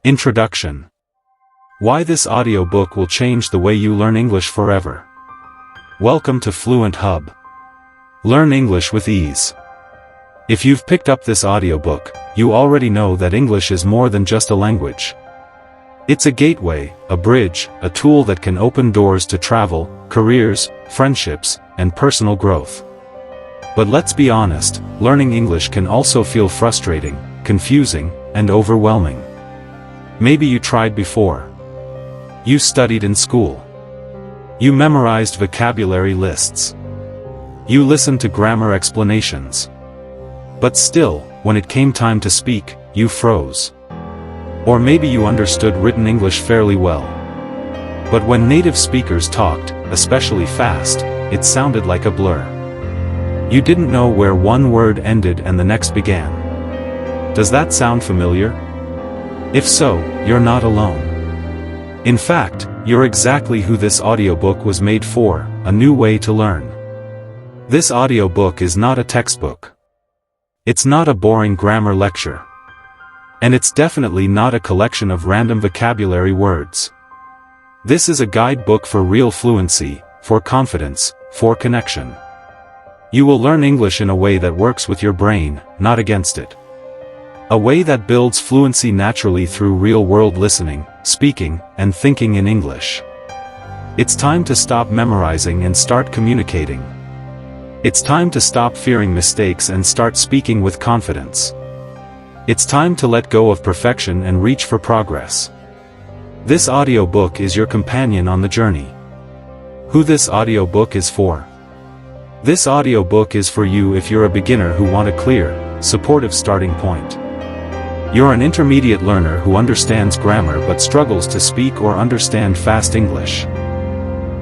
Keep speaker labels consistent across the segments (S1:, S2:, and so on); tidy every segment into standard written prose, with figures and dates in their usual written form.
S1: Introduction. Why this audiobook will change the way you learn English forever. Welcome to Fluent Hub. Learn English with ease. If you've picked up this audiobook, you already know that English is more than just a language. It's a gateway, a bridge, a tool that can open doors to travel, careers, friendships, and personal growth. But let's be honest, learning English can also feel frustrating, confusing, and overwhelming. Maybe you tried before. You studied in school. You memorized vocabulary lists. You listened to grammar explanations. But still, when it came time to speak, you froze. Or maybe you understood written English fairly well. But when native speakers talked, especially fast, it sounded like a blur. You didn't know where one word ended and the next began. Does that sound familiar? If so, you're not alone. In fact, you're exactly who this audiobook was made for, a new way to learn. This audiobook is not a textbook. It's not a boring grammar lecture. And it's definitely not a collection of random vocabulary words. This is a guidebook for real fluency, for confidence, for connection. You will learn English in a way that works with your brain, not against it. A way that builds fluency naturally through real-world listening, speaking, and thinking in English. It's time to stop memorizing and start communicating. It's time to stop fearing mistakes and start speaking with confidence. It's time to let go of perfection and reach for progress. This audiobook is your companion on the journey. Who this audiobook is for? This audiobook is for you if you're a beginner who want a clear, supportive starting point. You're an intermediate learner who understands grammar but struggles to speak or understand fast English.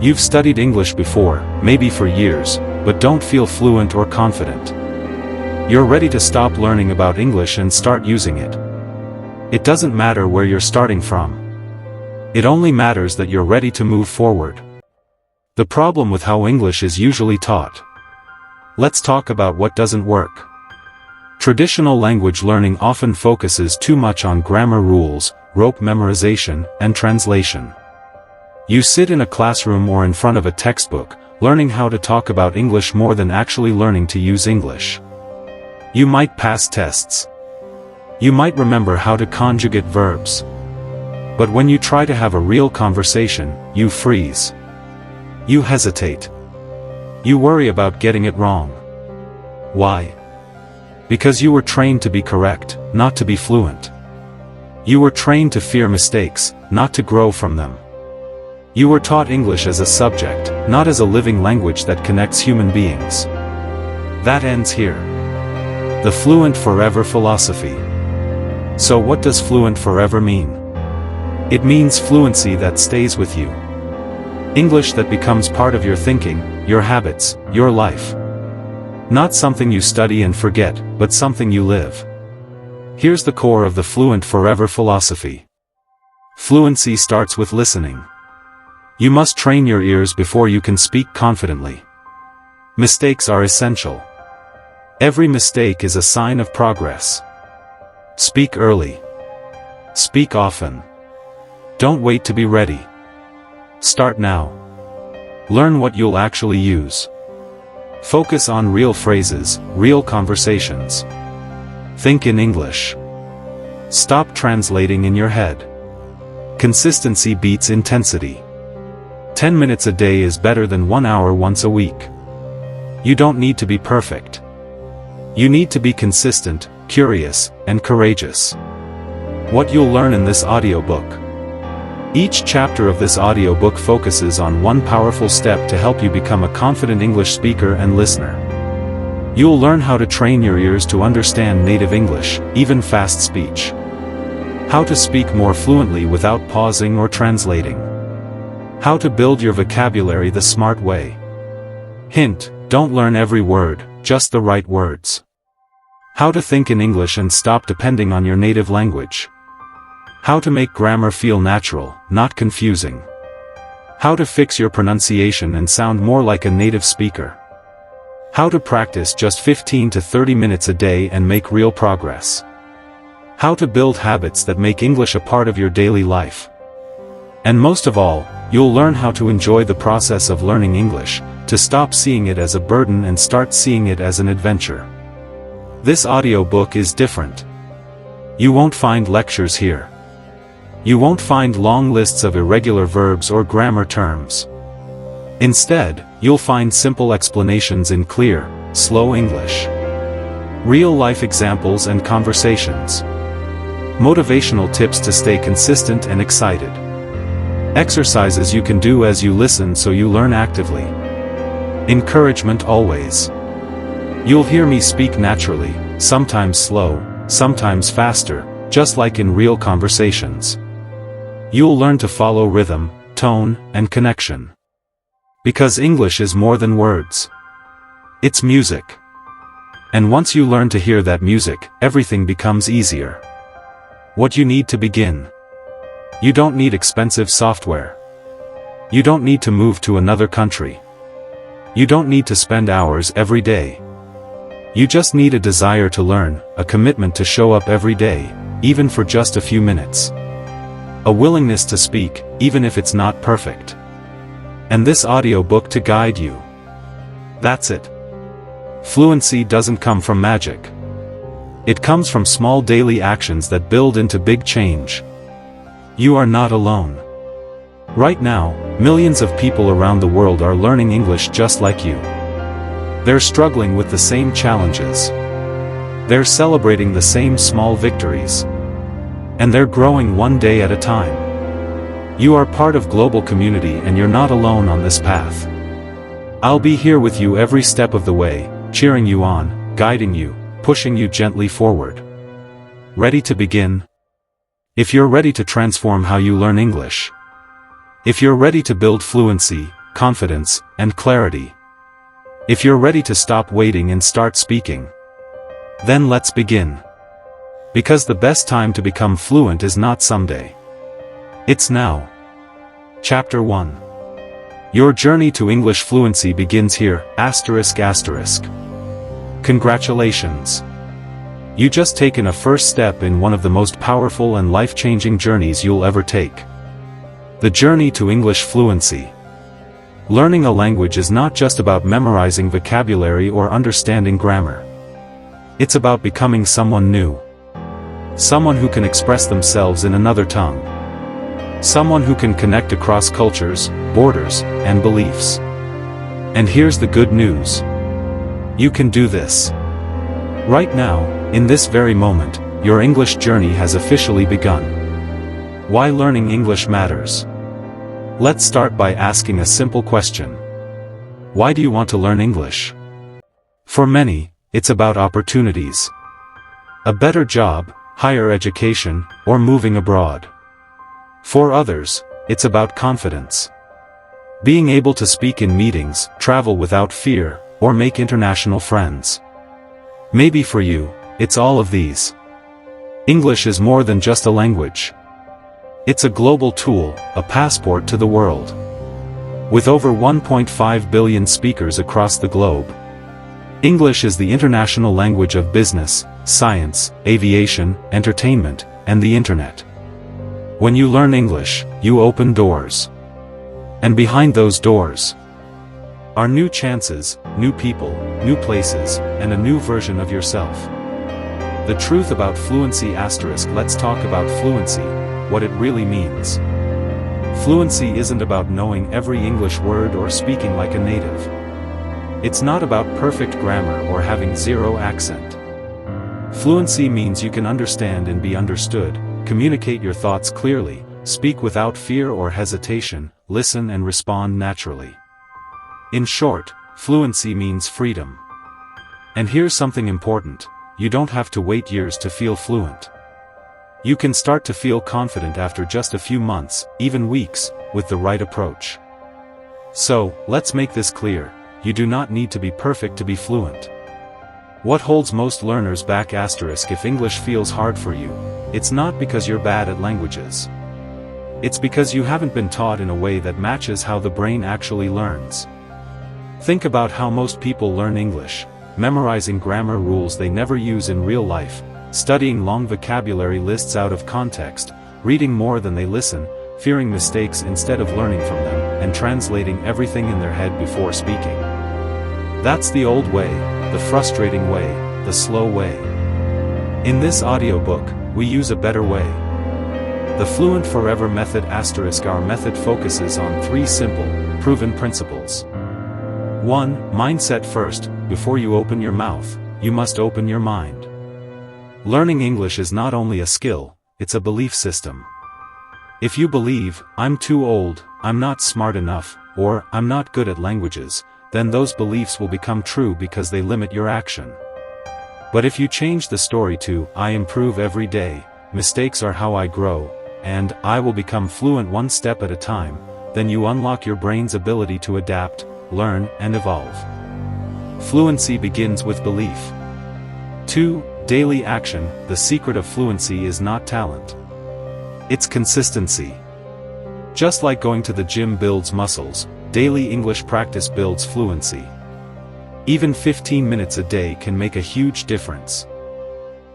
S1: You've studied English before, maybe for years, but don't feel fluent or confident. You're ready to stop learning about English and start using it. It doesn't matter where you're starting from. It only matters that you're ready to move forward. The problem with how English is usually taught. Let's talk about what doesn't work. Traditional language learning often focuses too much on grammar rules, rote memorization, and translation. You sit in a classroom or in front of a textbook, learning how to talk about English more than actually learning to use English. You might pass tests. You might remember how to conjugate verbs. But when you try to have a real conversation, you freeze. You hesitate. You worry about getting it wrong. Why? Because you were trained to be correct, not to be fluent. You were trained to fear mistakes, not to grow from them. You were taught English as a subject, not as a living language that connects human beings. That ends here. The Fluent Forever philosophy. So what does fluent forever mean? It means fluency that stays with you. English that becomes part of your thinking, your habits, your life. Not something you study and forget, but something you live. Here's the core of the Fluent Forever philosophy. Fluency starts with listening. You must train your ears before you can speak confidently. Mistakes are essential. Every mistake is a sign of progress. Speak early. Speak often. Don't wait to be ready. Start now. Learn what you'll actually use. Focus on real phrases, real conversations. Think in English. Stop translating in your head. Consistency beats intensity. 10 minutes a day is better than 1 hour once a week. You don't need to be perfect. You need to be consistent, curious, and courageous. What you'll learn in this audiobook. Each chapter of this audiobook focuses on one powerful step to help you become a confident English speaker and listener. You'll learn how to train your ears to understand native English, even fast speech. How to speak more fluently without pausing or translating. How to build your vocabulary the smart way. Hint: don't learn every word, just the right words. How to think in English and stop depending on your native language. How to make grammar feel natural, not confusing. How to fix your pronunciation and sound more like a native speaker. How to practice just 15 to 30 minutes a day and make real progress. how to build habits that make English a part of your daily life. And most of all, you'll learn how to enjoy the process of learning English, to stop seeing it as a burden and start seeing it as an adventure. This audiobook is different. You won't find lectures here. You won't find long lists of irregular verbs or grammar terms. Instead, you'll find simple explanations in clear, slow English. Real-life examples and conversations. Motivational tips to stay consistent and excited. Exercises you can do as you listen so you learn actively. Encouragement always. You'll hear me speak naturally, sometimes slow, sometimes faster, just like in real conversations. You'll learn to follow rhythm, tone, and connection. Because English is more than words. It's music. And once you learn to hear that music, everything becomes easier. What you need to begin. You don't need expensive software. You don't need to move to another country. You don't need to spend hours every day. You just need a desire to learn, a commitment to show up every day, even for just a few minutes. A willingness to speak, even if it's not perfect. And this audiobook to guide you. That's it. Fluency doesn't come from magic. It comes from small daily actions that build into big change. You are not alone. Right now, millions of people around the world are learning English just like you. They're struggling with the same challenges. They're celebrating the same small victories. And they're growing one day at a time. You are part of global community and you're not alone on this path. I'll be here with you every step of the way, cheering you on, guiding you, pushing you gently forward. Ready to begin? If you're ready to transform how you learn English. If you're ready to build fluency, confidence, and clarity. If you're ready to stop waiting and start speaking. Then let's begin. Because the best time to become fluent is not someday. It's now. Chapter 1. Your journey to English fluency begins here, ****. Congratulations. You just taken a first step in one of the most powerful and life-changing journeys you'll ever take. The journey to English fluency. Learning a language is not just about memorizing vocabulary or understanding grammar. It's about becoming someone new. Someone who can express themselves in another tongue. Someone who can connect across cultures, borders, and beliefs. And here's the good news. You can do this. Right now, in this very moment, your English journey has officially begun. Why learning English matters. Let's start by asking a simple question. Why do you want to learn English? For many, it's about opportunities. A better job, higher education, or moving abroad. For others, it's about confidence. Being able to speak in meetings, travel without fear, or make international friends. Maybe for you, it's all of these. English is more than just a language. It's a global tool, a passport to the world. With over 1.5 billion speakers across the globe. English is the international language of business, science, aviation, entertainment, and the internet. When you learn English, you open doors. And behind those doors are new chances, new people, new places, and a new version of yourself. The truth about fluency ***. Let's talk about fluency, what it really means. Fluency isn't about knowing every English word or speaking like a native. It's not about perfect grammar or having zero accent. Fluency means you can understand and be understood, communicate your thoughts clearly, speak without fear or hesitation, listen and respond naturally. In short, fluency means freedom. And here's something important, you don't have to wait years to feel fluent. You can start to feel confident after just a few months, even weeks, with the right approach. So, let's make this clear, you do not need to be perfect to be fluent. What holds most learners back ***? If English feels hard for you, it's not because you're bad at languages. It's because you haven't been taught in a way that matches how the brain actually learns. Think about how most people learn English, memorizing grammar rules they never use in real life, studying long vocabulary lists out of context, reading more than they listen, fearing mistakes instead of learning from them, and translating everything in their head before speaking. That's the old way, the frustrating way, the slow way. In this audiobook, we use a better way. The Fluent Forever method *. Our method focuses on 3 simple, proven principles. 1. Mindset first. Before you open your mouth, you must open your mind. Learning English is not only a skill, it's a belief system. If you believe, I'm too old, I'm not smart enough, or I'm not good at languages, then those beliefs will become true because they limit your action. But if you change the story to, I improve every day, mistakes are how I grow, and I will become fluent one step at a time, then you unlock your brain's ability to adapt, learn, and evolve. Fluency begins with belief. 2. Daily action. The secret of fluency is not talent. It's consistency. Just like going to the gym builds muscles, daily English practice builds fluency. Even 15 minutes a day can make a huge difference.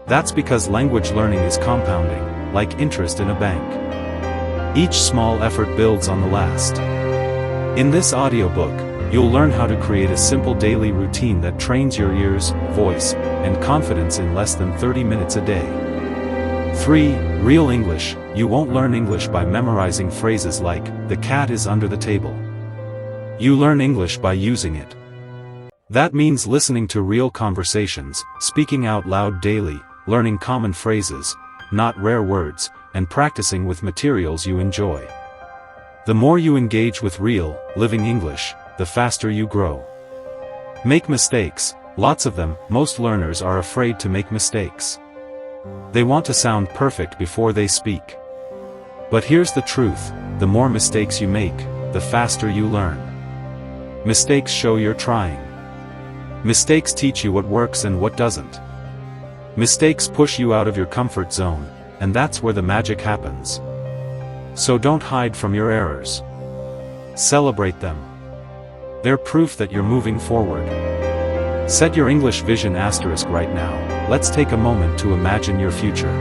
S1: That's because language learning is compounding, like interest in a bank. Each small effort builds on the last. In this audiobook, you'll learn how to create a simple daily routine that trains your ears, voice, and confidence in less than 30 minutes a day. 3. Real English. You won't learn English by memorizing phrases like, the cat is under the table. You learn English by using it. That means listening to real conversations, speaking out loud daily, learning common phrases, not rare words, and practicing with materials you enjoy. The more you engage with real, living English, the faster you grow. Make mistakes, lots of them. Most learners are afraid to make mistakes. They want to sound perfect before they speak. But here's the truth, the more mistakes you make, the faster you learn. Mistakes show you're trying. Mistakes teach you what works and what doesn't. Mistakes push you out of your comfort zone, and that's where the magic happens. So don't hide from your errors. Celebrate them. They're proof that you're moving forward. Set your English vision * right now. Let's take a moment to imagine your future.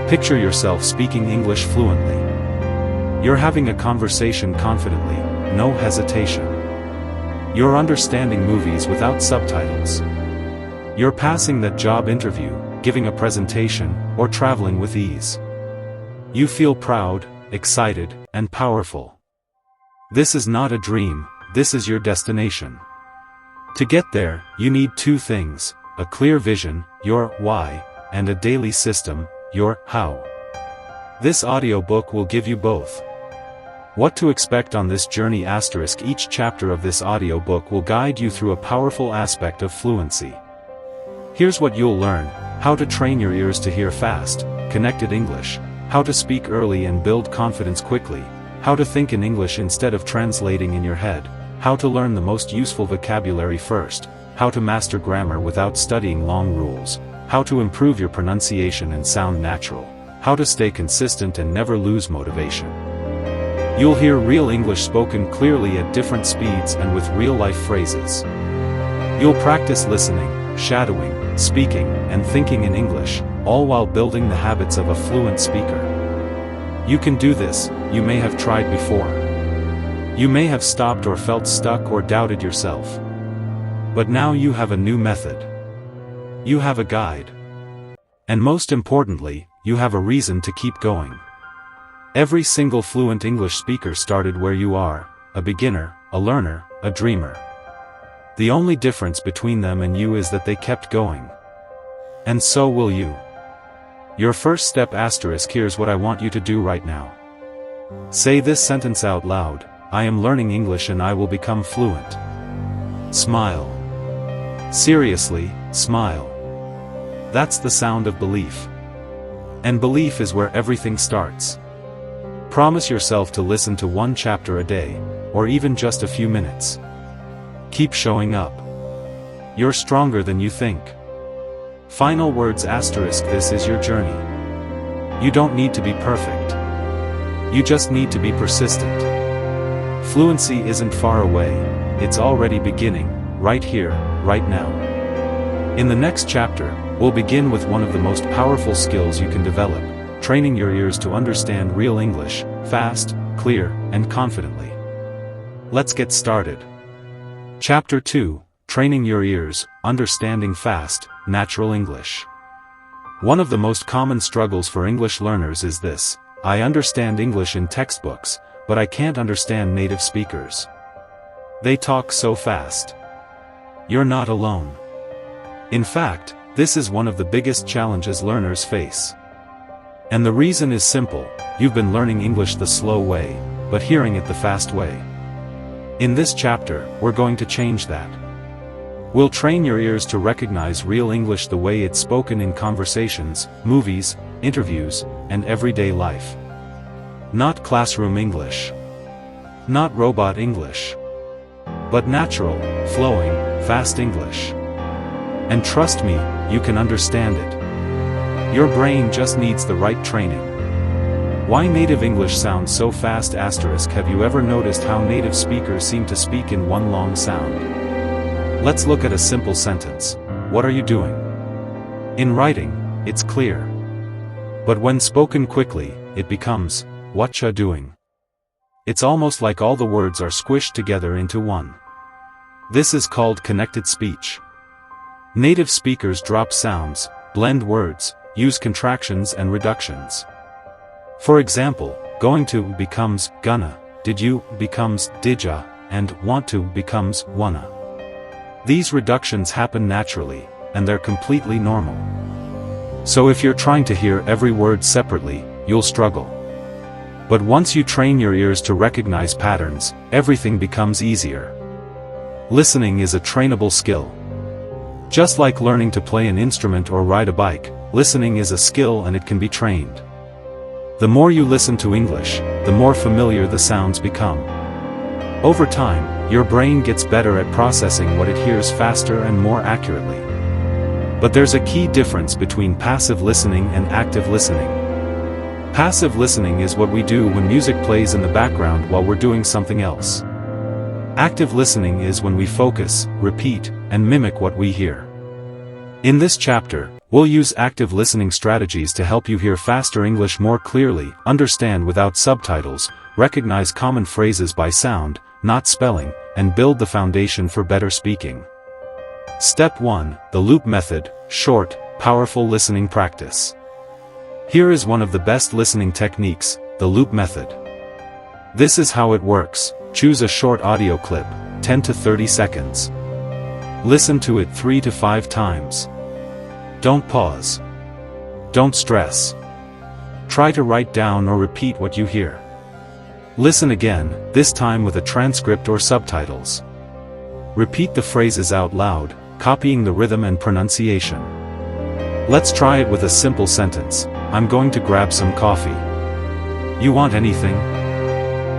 S1: Picture yourself speaking English fluently. You're having a conversation confidently, no hesitation. You're understanding movies without subtitles. You're passing that job interview, giving a presentation, or traveling with ease. You feel proud, excited, and powerful. This is not a dream, this is your destination. To get there, you need 2 things, a clear vision, your why, and a daily system, your how. This audiobook will give you both. What to expect on this journey *. Each chapter of this audiobook will guide you through a powerful aspect of fluency. Here's what you'll learn: how to train your ears to hear fast, connected English, how to speak early and build confidence quickly, how to think in English instead of translating in your head, how to learn the most useful vocabulary first, how to master grammar without studying long rules, how to improve your pronunciation and sound natural, how to stay consistent and never lose motivation. You'll hear real English spoken clearly at different speeds and with real-life phrases. You'll practice listening, shadowing, speaking, and thinking in English, all while building the habits of a fluent speaker. You can do this. You may have tried before. You may have stopped or felt stuck or doubted yourself. But now you have a new method. You have a guide. And most importantly, you have a reason to keep going. Every single fluent English speaker started where you are, a beginner, a learner, a dreamer. The only difference between them and you is that they kept going. And so will you. Your first step *. Here's what I want you to do right now. Say this sentence out loud: I am learning English and I will become fluent. Smile. Seriously, smile. That's the sound of belief. And belief is where everything starts. Promise yourself to listen to 1 chapter a day, or even just a few minutes. Keep showing up. You're stronger than you think. Final words *. This is your journey. You don't need to be perfect. You just need to be persistent. Fluency isn't far away, it's already beginning, right here, right now. In the next chapter, we'll begin with one of the most powerful skills you can develop, training your ears to understand real English, fast, clear, and confidently. Let's get started. Chapter 2, Training Your Ears, Understanding Fast, Natural English. One of the most common struggles for English learners is this: I understand English in textbooks, but I can't understand native speakers. They talk so fast. You're not alone. In fact, this is one of the biggest challenges learners face. And the reason is simple: you've been learning English the slow way, but hearing it the fast way. In this chapter, we're going to change that. We'll train your ears to recognize real English the way it's spoken in conversations, movies, interviews, and everyday life. Not classroom English. Not robot English. But natural, flowing, fast English. And trust me, you can understand it. Your brain just needs the right training. Why native English sounds so fast? Have you ever noticed how native speakers seem to speak in one long sound? Let's look at a simple sentence. What are you doing? In writing, it's clear. But when spoken quickly, it becomes, whatcha doing? It's almost like all the words are squished together into one. This is called connected speech. Native speakers drop sounds, blend words, use contractions and reductions. For example, going to becomes gonna, did you becomes didja, and want to becomes wanna. These reductions happen naturally, and they're completely normal. So if you're trying to hear every word separately, you'll struggle. But once you train your ears to recognize patterns, everything becomes easier. Listening is a trainable skill. Just like learning to play an instrument or ride a bike, listening is a skill and it can be trained. The more you listen to English, the more familiar the sounds become. Over time, your brain gets better at processing what it hears faster and more accurately. But there's a key difference between passive listening and active listening. Passive listening is what we do when music plays in the background while we're doing something else. Active listening is when we focus, repeat, and mimic what we hear. In this chapter, we'll use active listening strategies to help you hear faster English more clearly, understand without subtitles, recognize common phrases by sound, not spelling, and build the foundation for better speaking. Step 1, the loop method, short, powerful listening practice. Here is one of the best listening techniques, the loop method. This is how it works. Choose a short audio clip, 10 to 30 seconds. Listen to it 3 to 5 times. Don't pause. Don't stress. Try to write down or repeat what you hear. Listen again, this time with a transcript or subtitles. Repeat the phrases out loud, copying the rhythm and pronunciation. Let's try it with a simple sentence. I'm going to grab some coffee. You want anything?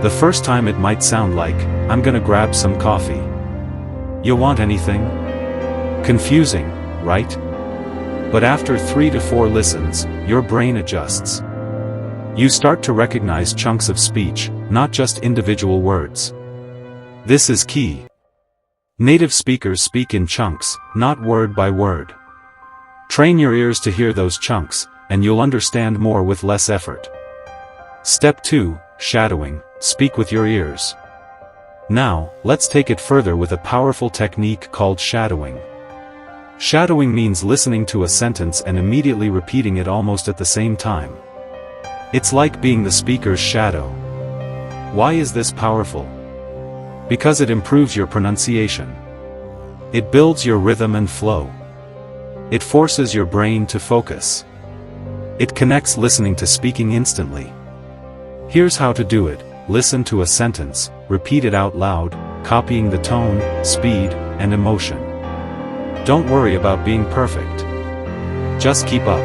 S1: The first time it might sound like, I'm gonna grab some coffee. You want anything? Confusing, right? But after 3 to 4 listens, your brain adjusts. You start to recognize chunks of speech, not just individual words. This is key. Native speakers speak in chunks, not word by word. Train your ears to hear those chunks, and you'll understand more with less effort. Step 2, shadowing. Speak with your ears. Now, let's take it further with a powerful technique called shadowing. Shadowing means listening to a sentence and immediately repeating it almost at the same time. It's like being the speaker's shadow. Why is this powerful? Because it improves your pronunciation. It builds your rhythm and flow. It forces your brain to focus. It connects listening to speaking instantly. Here's how to do it. Listen to a sentence, repeat it out loud, copying the tone, speed, and emotion. Don't worry about being perfect. Just keep up.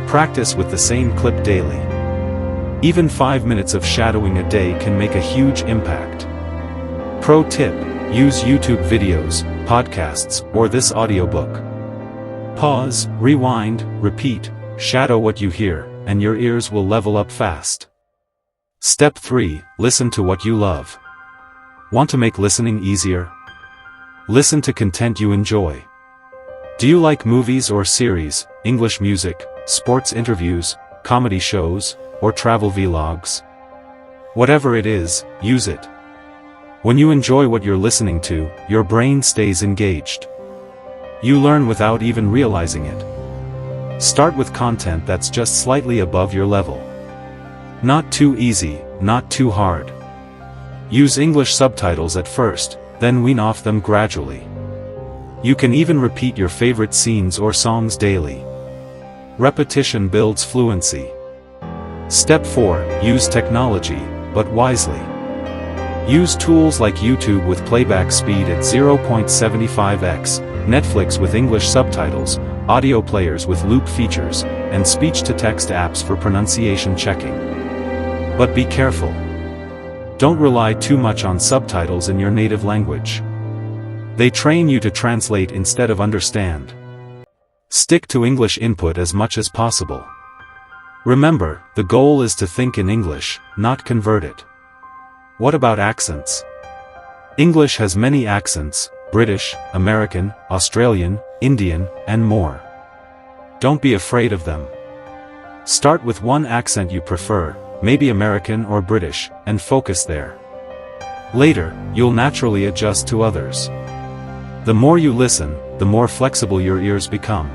S1: Practice with the same clip daily. Even 5 minutes of shadowing a day can make a huge impact. Pro tip: use YouTube videos, podcasts, or this audiobook. Pause, rewind, repeat, shadow what you hear, and your ears will level up fast. Step 3, listen to what you love. Want to make listening easier? Listen to content you enjoy. Do you like movies or series, English music, sports interviews, comedy shows, or travel vlogs? Whatever it is, use it. When you enjoy what you're listening to, your brain stays engaged. You learn without even realizing it. Start with content that's just slightly above your level. Not too easy, not too hard. Use English subtitles at first, then wean off them gradually. You can even repeat your favorite scenes or songs daily. Repetition builds fluency. Step 4. Use technology, but wisely. Use tools like YouTube with playback speed at 0.75x, Netflix with English subtitles, audio players with loop features, and speech-to-text apps for pronunciation checking. But be careful. Don't rely too much on subtitles in your native language. They train you to translate instead of understand. Stick to English input as much as possible. Remember, the goal is to think in English, not convert it. What about accents? English has many accents: British, American, Australian, Indian, and more. Don't be afraid of them. Start with one accent you prefer, maybe American or British, and focus there. Later, you'll naturally adjust to others. The more you listen, the more flexible your ears become.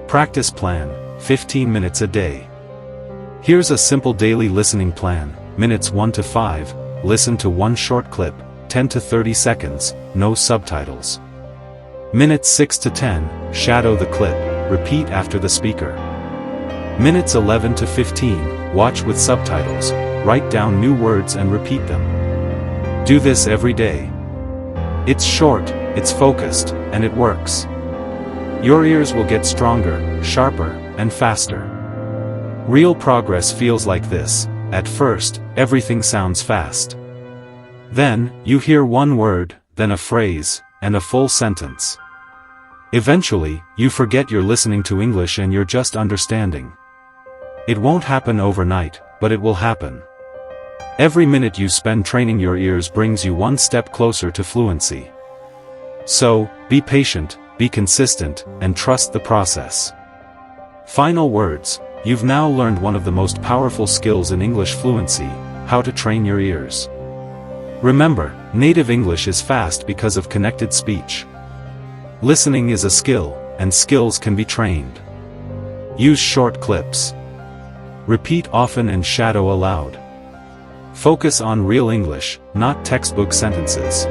S1: Practice plan: 15 minutes a day. Here's a simple daily listening plan. Minutes 1 to 5, listen to one short clip, 10 to 30 seconds, no subtitles. Minutes 6 to 10, shadow the clip, repeat after the speaker. Minutes 11 to 15, watch with subtitles, write down new words and repeat them. Do this every day. It's short, it's focused, and it works. Your ears will get stronger, sharper, and faster. Real progress feels like this. At first, everything sounds fast. Then, you hear one word, then a phrase, and a full sentence. Eventually, you forget you're listening to English and you're just understanding. It won't happen overnight, but it will happen. Every minute you spend training your ears brings you one step closer to fluency. So, be patient, be consistent, and trust the process. Final words: you've now learned one of the most powerful skills in English fluency: how to train your ears. Remember, native English is fast because of connected speech. Listening is a skill, and skills can be trained. Use short clips. Repeat often and shadow aloud. Focus on real English, not textbook sentences.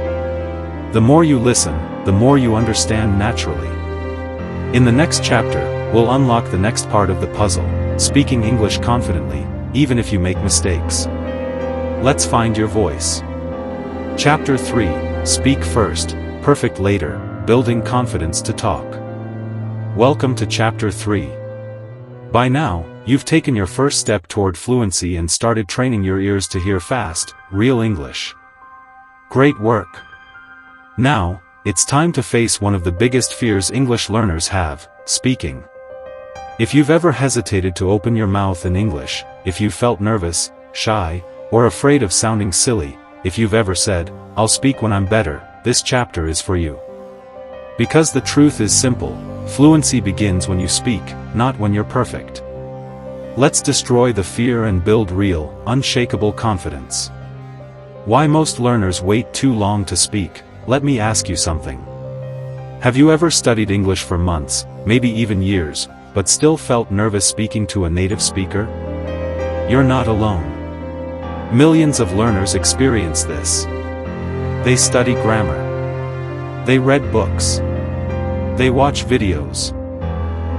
S1: The more you listen, the more you understand naturally. In the next chapter, we'll unlock the next part of the puzzle: speaking English confidently, even if you make mistakes. Let's find your voice. Chapter 3: Speak First, Perfect Later, Building Confidence to Talk. Welcome to Chapter 3. By now, you've taken your first step toward fluency and started training your ears to hear fast, real English. Great work! Now, it's time to face one of the biggest fears English learners have: speaking. If you've ever hesitated to open your mouth in English, if you felt nervous, shy, or afraid of sounding silly, if you've ever said, "I'll speak when I'm better," this chapter is for you. Because the truth is simple: fluency begins when you speak, not when you're perfect. Let's destroy the fear and build real, unshakable confidence. Why most learners wait too long to speak? Let me ask you something. Have you ever studied English for months, maybe even years, but still felt nervous speaking to a native speaker? You're not alone. Millions of learners experience this. They study grammar. They read books. They watch videos.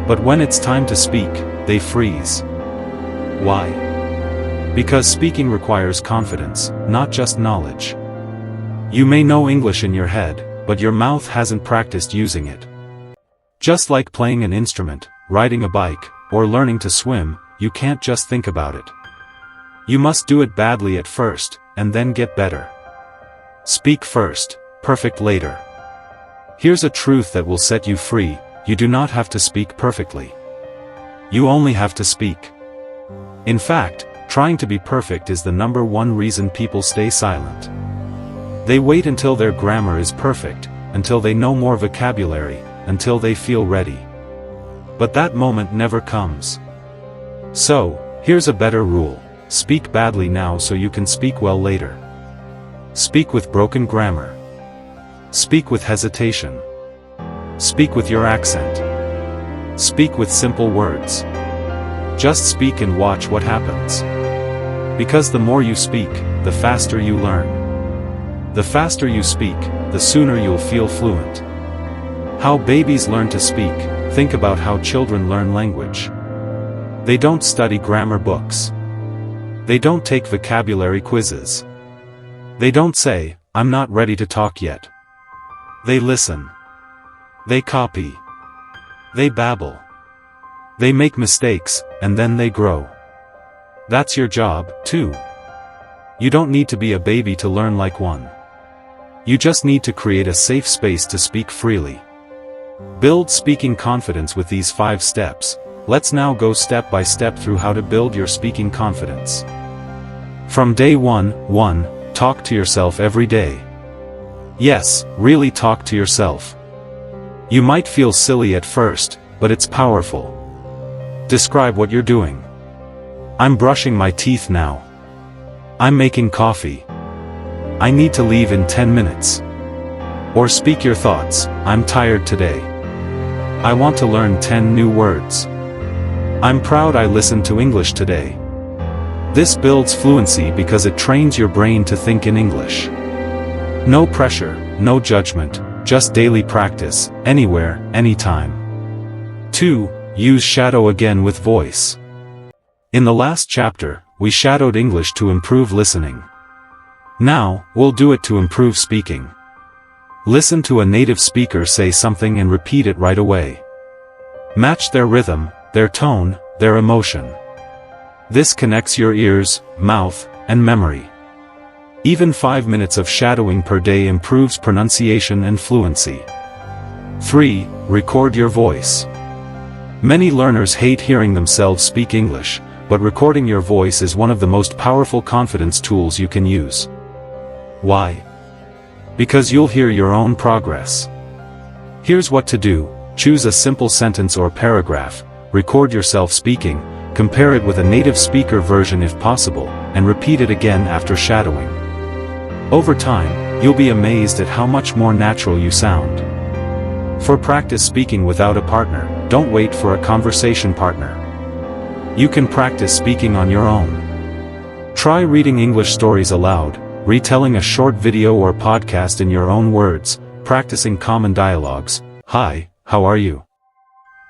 S1: But when it's time to speak, they freeze. Why? Because speaking requires confidence, not just knowledge. You may know English in your head, but your mouth hasn't practiced using it. Just like playing an instrument, riding a bike, or learning to swim, you can't just think about it. You must do it badly at first, and then get better. Speak first, perfect later. Here's a truth that will set you free: you do not have to speak perfectly. You only have to speak. In fact, trying to be perfect is the #1 reason people stay silent. They wait until their grammar is perfect, until they know more vocabulary, until they feel ready. But that moment never comes. So, here's a better rule: speak badly now so you can speak well later. Speak with broken grammar. Speak with hesitation. Speak with your accent. Speak with simple words. Just speak and watch what happens. Because the more you speak, the faster you learn. The faster you speak, the sooner you'll feel fluent. How babies learn to speak. Think about how children learn language. They don't study grammar books. They don't take vocabulary quizzes. They don't say, "I'm not ready to talk yet." They listen. They copy. They babble. They make mistakes, and then they grow. That's your job, too. You don't need to be a baby to learn like one. You just need to create a safe space to speak freely. Build speaking confidence with these 5 steps. Let's now go step by step through how to build your speaking confidence. From day 1, talk to yourself every day. Yes, really talk to yourself. You might feel silly at first, but it's powerful. Describe what you're doing. I'm brushing my teeth now. I'm making coffee. I need to leave in 10 minutes. Or speak your thoughts: I'm tired today. I want to learn 10 new words. I'm proud I listened to English today. This builds fluency because it trains your brain to think in English. No pressure, no judgment, just daily practice, anywhere, anytime. 2. Use shadow again with voice. In the last chapter, we shadowed English to improve listening. Now, we'll do it to improve speaking. Listen to a native speaker say something and repeat it right away. Match their rhythm, their tone, their emotion. This connects your ears, mouth, and memory. Even 5 minutes of shadowing per day improves pronunciation and fluency. 3. Record your voice. Many learners hate hearing themselves speak English, but recording your voice is one of the most powerful confidence tools you can use. Why? Because you'll hear your own progress. Here's what to do: choose a simple sentence or paragraph, record yourself speaking, compare it with a native speaker version if possible, and repeat it again after shadowing. Over time, you'll be amazed at how much more natural you sound. For practice speaking without a partner, don't wait for a conversation partner. You can practice speaking on your own. Try reading English stories aloud, retelling a short video or podcast in your own words, practicing common dialogues. Hi, how are you?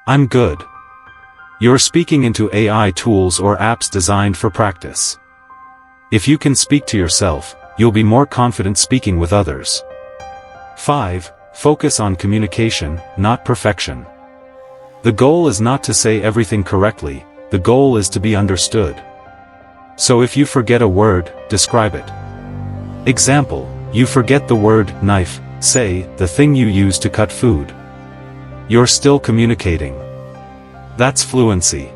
S1: I'm good. You're speaking into AI tools or apps designed for practice. If you can speak to yourself, you'll be more confident speaking with others. 5. Focus on communication, not perfection. The goal is not to say everything correctly, the goal is to be understood. So if you forget a word, describe it. Example: you forget the word knife, say, the thing you use to cut food. You're still communicating. That's fluency.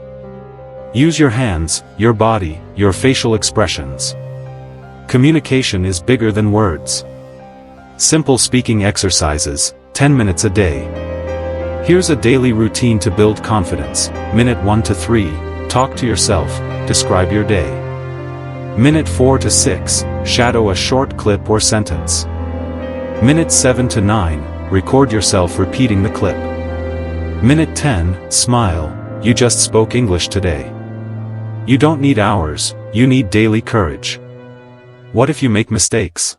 S1: Use your hands, your body, your facial expressions. Communication is bigger than words. Simple speaking exercises, 10 minutes a day. Here's a daily routine to build confidence. Minute 1 to 3, talk to yourself, describe your day. Minute 4 to 6, shadow a short clip or sentence. Minute 7 to 9, record yourself repeating the clip. Minute 10, smile, you just spoke English today. You don't need hours, you need daily courage. What if you make mistakes?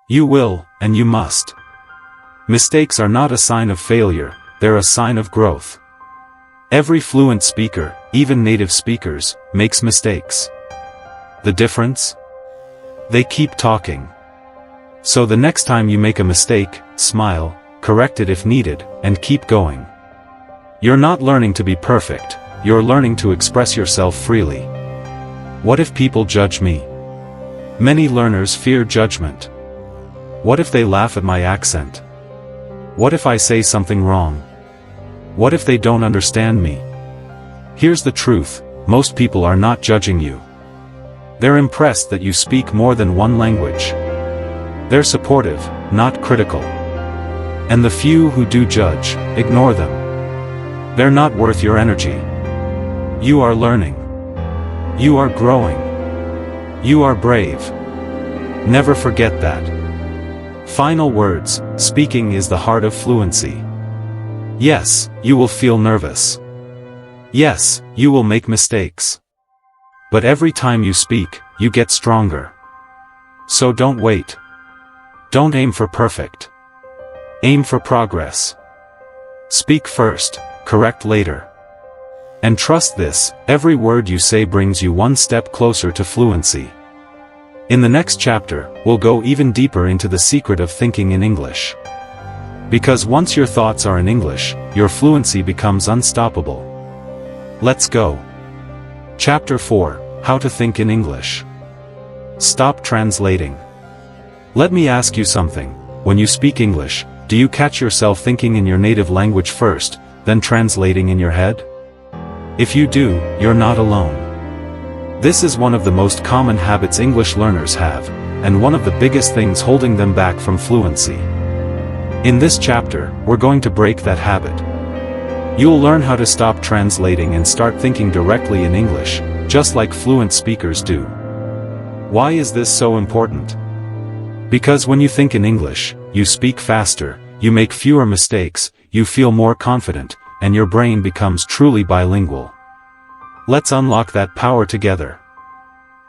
S1: You will, and you must. Mistakes are not a sign of failure, they're a sign of growth. Every fluent speaker, even native speakers, makes mistakes. The difference? They keep talking. So the next time you make a mistake, smile, correct it if needed, and keep going. You're not learning to be perfect, you're learning to express yourself freely. What if people judge me? Many learners fear judgment. What if they laugh at my accent? What if I say something wrong? What if they don't understand me? Here's the truth: most people are not judging you. They're impressed that you speak more than one language. They're supportive, not critical. And the few who do judge, ignore them. They're not worth your energy. You are learning. You are growing. You are brave. Never forget that. Final words: speaking is the heart of fluency. Yes, you will feel nervous. Yes, you will make mistakes. But every time you speak, you get stronger. So don't wait. Don't aim for perfect. Aim for progress. Speak first, correct later. And trust this, every word you say brings you one step closer to fluency. In the next chapter, we'll go even deeper into the secret of thinking in English. Because once your thoughts are in English, your fluency becomes unstoppable. Let's go. Chapter 4: How to Think in English. Stop translating. Let me ask you something. When you speak English, do you catch yourself thinking in your native language first, then translating in your head? If you do, you're not alone. This is one of the most common habits English learners have, and one of the biggest things holding them back from fluency. In this chapter, we're going to break that habit. You'll learn how to stop translating and start thinking directly in English, just like fluent speakers do. Why is this so important? Because when you think in English, you speak faster, you make fewer mistakes, you feel more confident, and your brain becomes truly bilingual. Let's unlock that power together.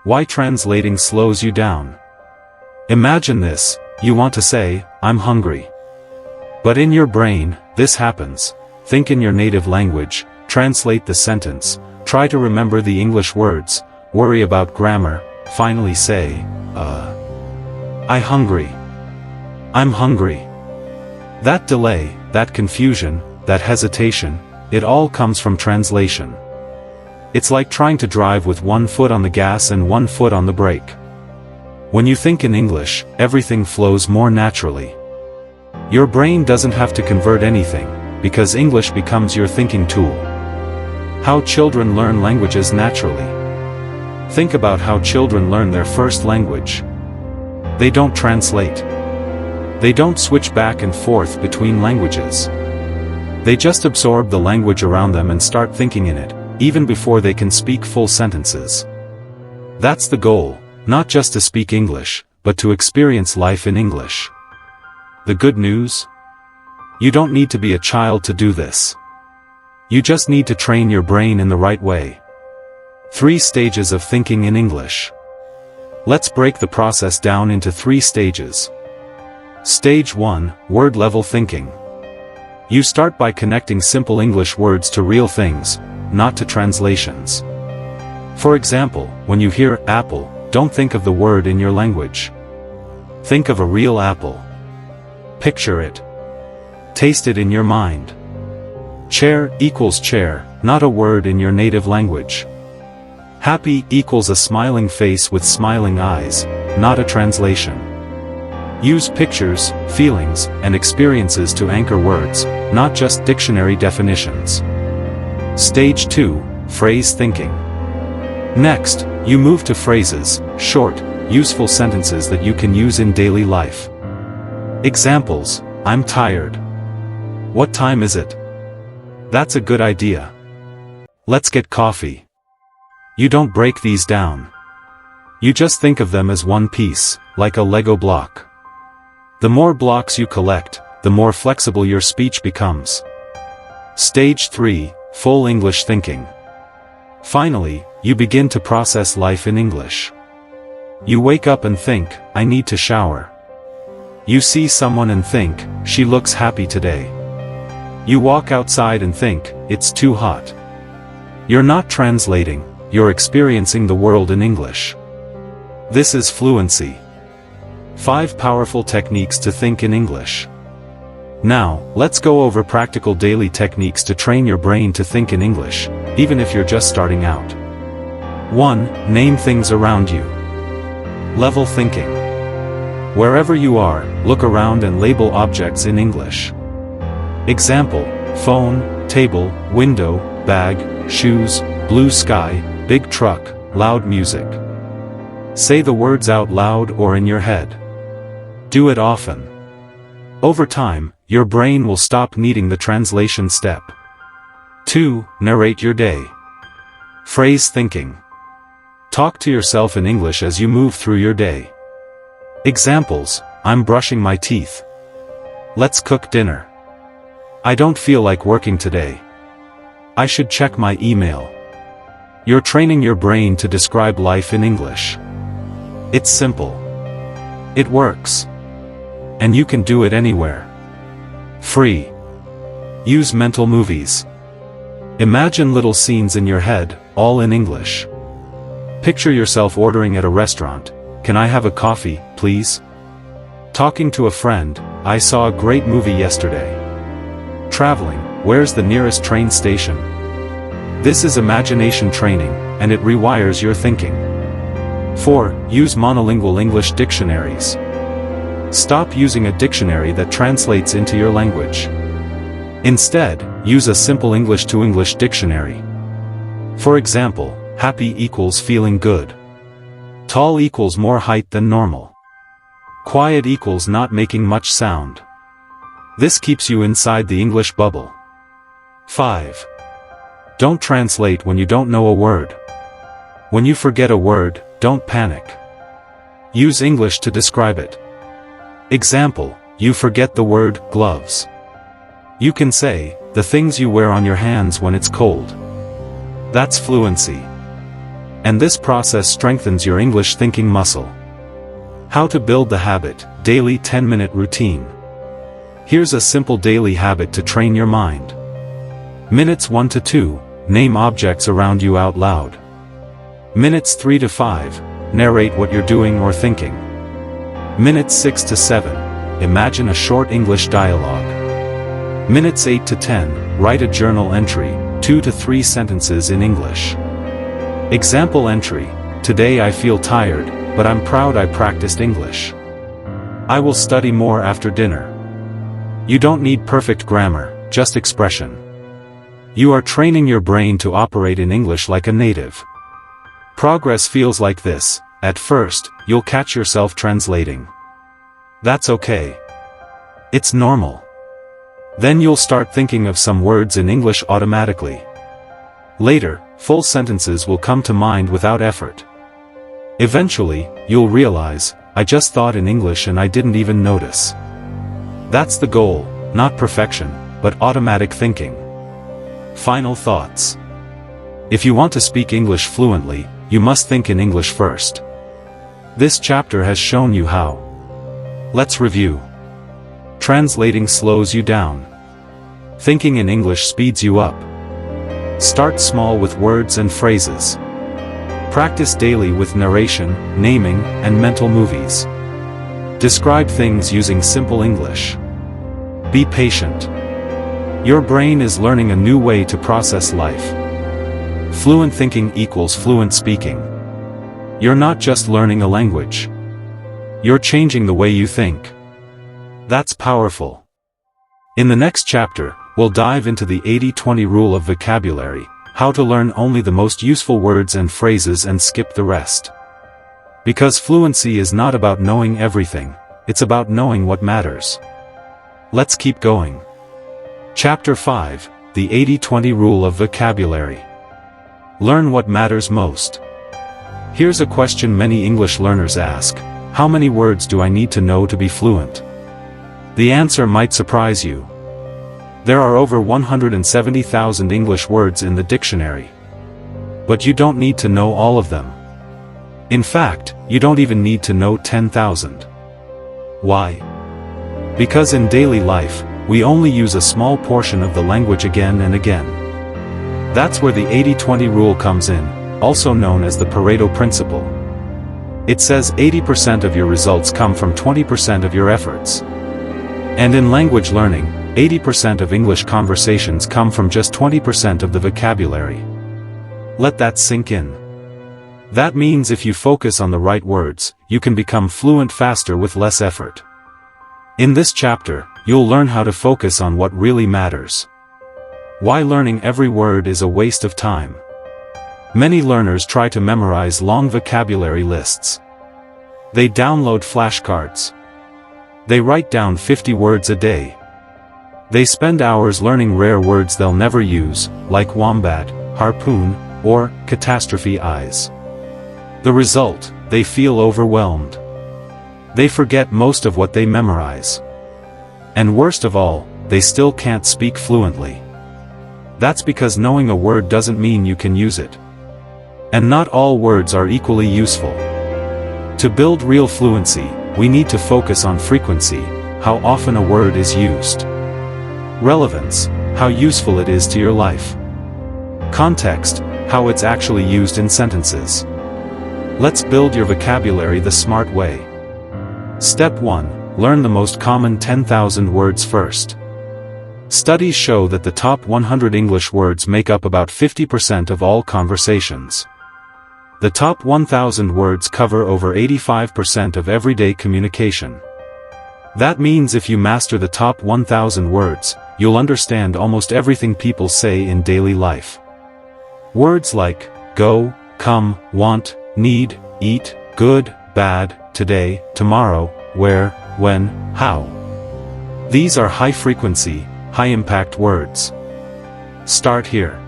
S1: Why translating slows you down? Imagine this: you want to say, "I'm hungry." But in your brain, this happens. Think in your native language, translate the sentence, try to remember the English words, worry about grammar, finally say, "I hungry. I'm hungry." That delay, that confusion, that hesitation, it all comes from translation. It's like trying to drive with one foot on the gas and one foot on the brake. When you think in English, everything flows more naturally. Your brain doesn't have to convert anything, because English becomes your thinking tool. How children learn languages naturally. Think about how children learn their first language. They don't translate. They don't switch back and forth between languages. They just absorb the language around them and start thinking in it, even before they can speak full sentences. That's the goal, not just to speak English, but to experience life in English. The good news? You don't need to be a child to do this. You just need to train your brain in the right way. 3 stages of thinking in English. Let's break the process down into 3 stages. Stage 1, word-level thinking. You start by connecting simple English words to real things, not to translations. For example, when you hear apple, don't think of the word in your language. Think of a real apple. Picture it. Taste it in your mind. Chair equals chair, not a word in your native language. Happy equals a smiling face with smiling eyes, not a translation. Use pictures, feelings, and experiences to anchor words, not just dictionary definitions. Stage 2, phrase thinking. Next, you move to phrases, short, useful sentences that you can use in daily life. Examples: I'm tired. What time is it? That's a good idea. Let's get coffee. You don't break these down. You just think of them as one piece, like a Lego block. The more blocks you collect, the more flexible your speech becomes. Stage 3, full English thinking. Finally, you begin to process life in English. You wake up and think, I need to shower. You see someone and think, she looks happy today. You walk outside and think, it's too hot. You're not translating, you're experiencing the world in English. This is fluency. 5 powerful techniques to think in English. Now, let's go over practical daily techniques to train your brain to think in English, even if you're just starting out. 1. Name things around you. Level thinking. Wherever you are, look around and label objects in English. Example: phone, table, window, bag, shoes, blue sky, big truck, loud music. Say the words out loud or in your head. Do it often. Over time, your brain will stop needing the translation step. 2. Narrate your day. Phrase thinking. Talk to yourself in English as you move through your day. Examples: I'm brushing my teeth. Let's cook dinner. I don't feel like working today. I should check my email. You're training your brain to describe life in English. It's simple. It works. And you can do it anywhere. Free. Use mental movies. Imagine little scenes in your head, all in English. Picture yourself ordering at a restaurant. Can I have a coffee, please? Talking to a friend. I saw a great movie yesterday. Traveling. Where's the nearest train station? This is imagination training, and it rewires your thinking. 4. Use monolingual English dictionaries. Stop using a dictionary that translates into your language. Instead, use a simple English to English dictionary. For example, happy equals feeling good. Tall equals more height than normal. Quiet equals not making much sound. This keeps you inside the English bubble. 5. Don't translate when you don't know a word. When you forget a word, don't panic. Use English to describe it. Example: you forget the word gloves. You can say, the things you wear on your hands when it's cold. That's fluency. And this process strengthens your English thinking muscle. How to build the habit: daily 10-minute routine. Here's a simple daily habit to train your mind. Minutes 1 to 2, name objects around you out loud. Minutes 3 to 5, narrate what you're doing or thinking. Minutes 6 to 7, imagine a short English dialogue. Minutes 8 to 10, write a journal entry, 2 to 3 sentences in English. Example entry: today I feel tired, but I'm proud I practiced English. I will study more after dinner. You don't need perfect grammar, just expression. You are training your brain to operate in English like a native. Progress feels like this. At first, you'll catch yourself translating. That's okay. It's normal. Then you'll start thinking of some words in English automatically. Later, full sentences will come to mind without effort. Eventually, you'll realize, I just thought in English and I didn't even notice. That's the goal, not perfection, but automatic thinking. Final thoughts. If you want to speak English fluently, you must think in English first. This chapter has shown you how. Let's review. Translating slows you down. Thinking in English speeds you up. Start small with words and phrases. Practice daily with narration, naming, and mental movies. Describe things using simple English. Be patient. Your brain is learning a new way to process life. Fluent thinking equals fluent speaking. You're not just learning a language. You're changing the way you think. That's powerful. In the next chapter, we'll dive into the 80-20 rule of vocabulary, how to learn only the most useful words and phrases and skip the rest. Because fluency is not about knowing everything, it's about knowing what matters. Let's keep going. Chapter 5, the 80-20 rule of vocabulary. Learn what matters most. Here's a question many English learners ask: how many words do I need to know to be fluent? The answer might surprise you. There are over 170,000 English words in the dictionary. But you don't need to know all of them. In fact, you don't even need to know 10,000. Why? Because in daily life, we only use a small portion of the language again and again. That's where the 80-20 rule comes in, also known as the Pareto principle. It says 80% of your results come from 20% of your efforts. And in language learning, 80% of English conversations come from just 20% of the vocabulary. Let that sink in. That means if you focus on the right words, you can become fluent faster with less effort. In this chapter, you'll learn how to focus on what really matters. Why learning every word is a waste of time. Many learners try to memorize long vocabulary lists. They download flashcards. They write down 50 words a day. They spend hours learning rare words they'll never use, like wombat, harpoon, or catastrophe eyes. The result, they feel overwhelmed. They forget most of what they memorize. And worst of all, they still can't speak fluently. That's because knowing a word doesn't mean you can use it. And not all words are equally useful. To build real fluency, we need to focus on frequency, how often a word is used. Relevance, how useful it is to your life. Context, how it's actually used in sentences. Let's build your vocabulary the smart way. Step 1. Learn the most common 10,000 words first. Studies show that the top 100 English words make up about 50% of all conversations. The top 1,000 words cover over 85% of everyday communication. That means if you master the top 1,000 words, you'll understand almost everything people say in daily life. Words like go, come, want, need, eat, good, bad, today, tomorrow, where, when, how. These are high-frequency, high-impact words. Start here.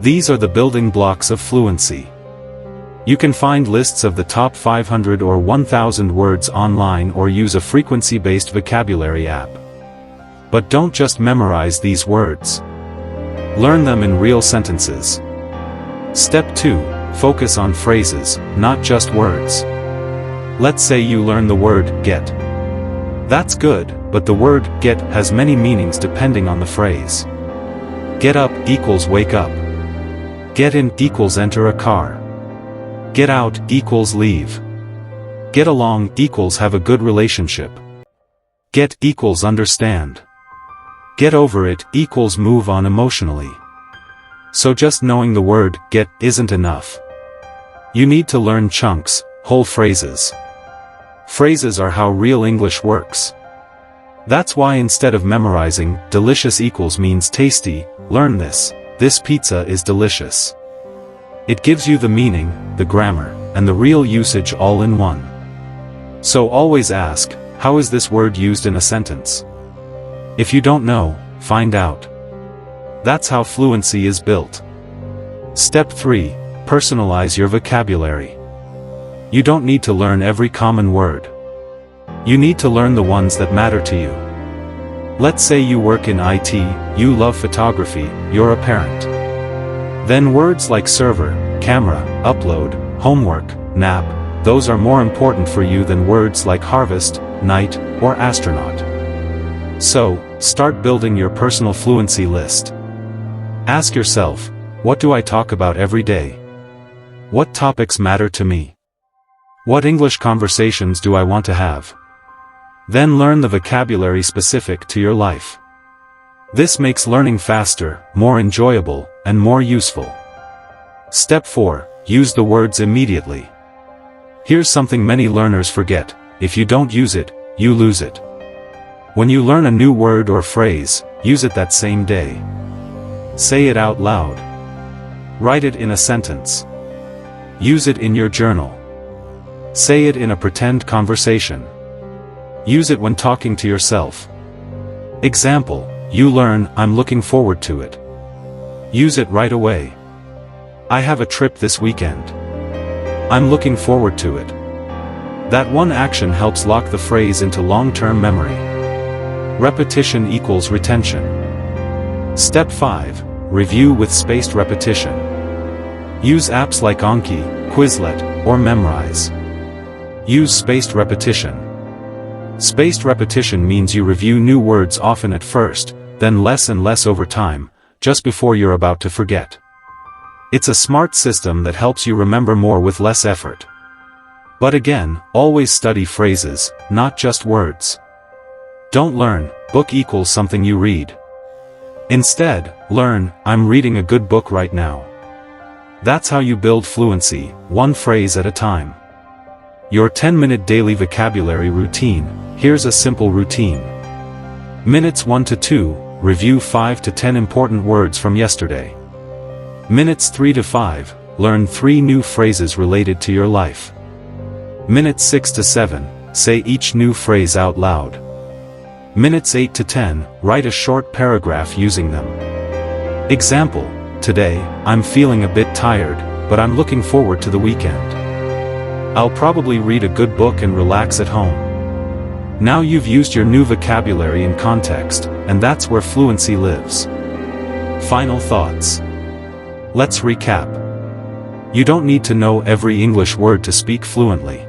S1: These are the building blocks of fluency. You can find lists of the top 500 or 1,000 words online or use a frequency-based vocabulary app. But don't just memorize these words. Learn them in real sentences. Step 2. Focus on phrases, not just words. Let's say you learn the word get. That's good, but the word get has many meanings depending on the phrase. Get up equals wake up. Get in equals enter a car. Get out equals leave. Get along equals have a good relationship. Get equals understand. Get over it equals move on emotionally. So just knowing the word get isn't enough. You need to learn chunks, whole phrases. Phrases are how real English works. That's why instead of memorizing, delicious equals means tasty, learn this. This pizza is delicious. It gives you the meaning, the grammar, and the real usage all in one. So always ask, how is this word used in a sentence? If you don't know, find out. That's how fluency is built. Step 3. Personalize your vocabulary. You don't need to learn every common word. You need to learn the ones that matter to you. Let's say you work in IT, you love photography, you're a parent. Then words like server, camera, upload, homework, nap, those are more important for you than words like harvest, night, or astronaut. So, start building your personal fluency list. Ask yourself, what do I talk about every day? What topics matter to me? What English conversations do I want to have? Then learn the vocabulary specific to your life. This makes learning faster, more enjoyable, and more useful. Step 4. Use the words immediately. Here's something many learners forget: if you don't use it, you lose it. When you learn a new word or phrase, use it that same day. Say it out loud. Write it in a sentence. Use it in your journal. Say it in a pretend conversation. Use it when talking to yourself. Example, you learn, I'm looking forward to it. Use it right away. I have a trip this weekend. I'm looking forward to it. That one action helps lock the phrase into long-term memory. Repetition equals retention. Step 5. Review with spaced repetition. Use apps like Anki, Quizlet, or Memrise. Use spaced repetition. Spaced repetition means you review new words often at first, then less and less over time, just before you're about to forget. It's a smart system that helps you remember more with less effort. But again, always study phrases, not just words. Don't learn, book equals something you read. Instead, learn, I'm reading a good book right now. That's how you build fluency, one phrase at a time. Your 10-minute daily vocabulary routine. Here's a simple routine. Minutes 1 to 2, review 5 to 10 important words from yesterday. Minutes 3 to 5, learn 3 new phrases related to your life. Minutes 6 to 7, say each new phrase out loud. Minutes 8 to 10, write a short paragraph using them. Example, today, I'm feeling a bit tired, but I'm looking forward to the weekend. I'll probably read a good book and relax at home. Now you've used your new vocabulary in context, and that's where fluency lives. Final thoughts. Let's recap. You don't need to know every English word to speak fluently.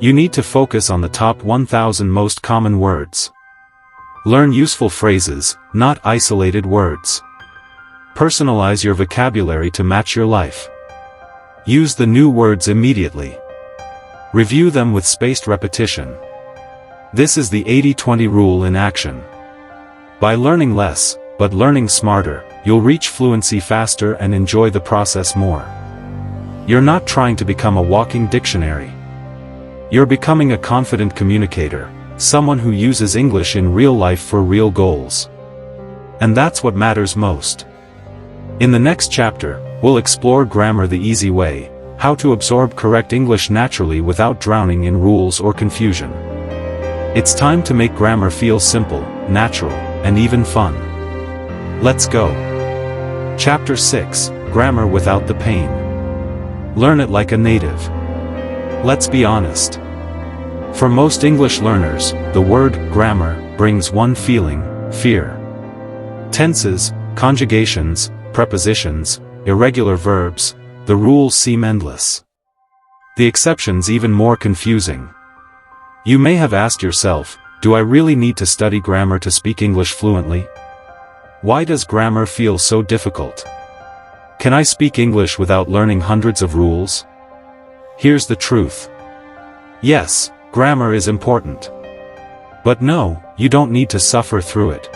S1: You need to focus on the top 1,000 most common words. Learn useful phrases, not isolated words. Personalize your vocabulary to match your life. Use the new words immediately. Review them with spaced repetition. This is the 80-20 rule in action. By learning less, but learning smarter, you'll reach fluency faster and enjoy the process more. You're not trying to become a walking dictionary. You're becoming a confident communicator, someone who uses English in real life for real goals. And that's what matters most. In the next chapter, we'll explore grammar the easy way, how to absorb correct English naturally without drowning in rules or confusion. It's time to make grammar feel simple, natural, and even fun. Let's go. Chapter 6, Grammar Without the Pain. Learn it like a native. Let's be honest. For most English learners, the word grammar brings one feeling: fear. Tenses, conjugations, prepositions, irregular verbs, the rules seem endless. The exceptions even more confusing. You may have asked yourself, do I really need to study grammar to speak English fluently? Why does grammar feel so difficult? Can I speak English without learning hundreds of rules? Here's the truth. Yes, grammar is important. But no, you don't need to suffer through it.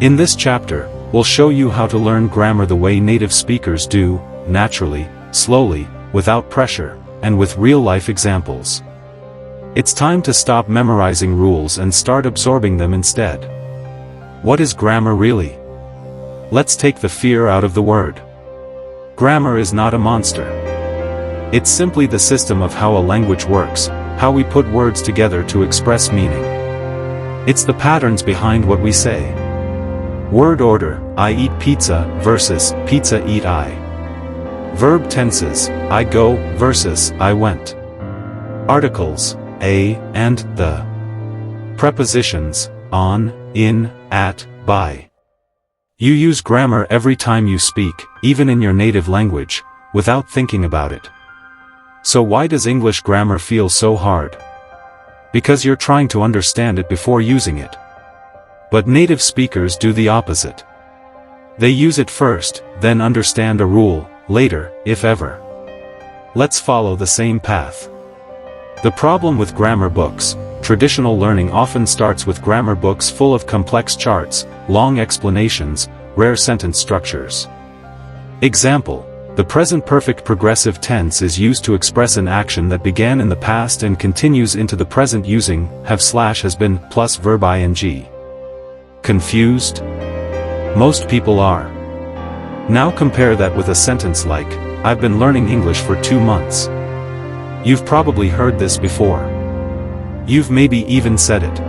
S1: In this chapter, we'll show you how to learn grammar the way native speakers do, naturally, slowly, without pressure, and with real-life examples. It's time to stop memorizing rules and start absorbing them instead. What is grammar really? Let's take the fear out of the word. Grammar is not a monster. It's simply the system of how a language works, how we put words together to express meaning. It's the patterns behind what we say. Word order, I eat pizza, versus pizza eat I. Verb tenses, I go, versus I went. Articles, a and the. Prepositions, on, in, at, by. You use grammar every time you speak, even in your native language, without thinking about it. So why does English grammar feel so hard? Because you're trying to understand it before using it. But native speakers do the opposite. They use it first, then understand a rule, later, if ever. Let's follow the same path. The problem with grammar books: traditional learning often starts with grammar books full of complex charts, long explanations, rare sentence structures. Example: the present perfect progressive tense is used to express an action that began in the past and continues into the present using have/has been plus verb ing. Confused? Most people are. Now compare that with a sentence like, I've been learning English for 2 months. You've probably heard this before. You've maybe even said it.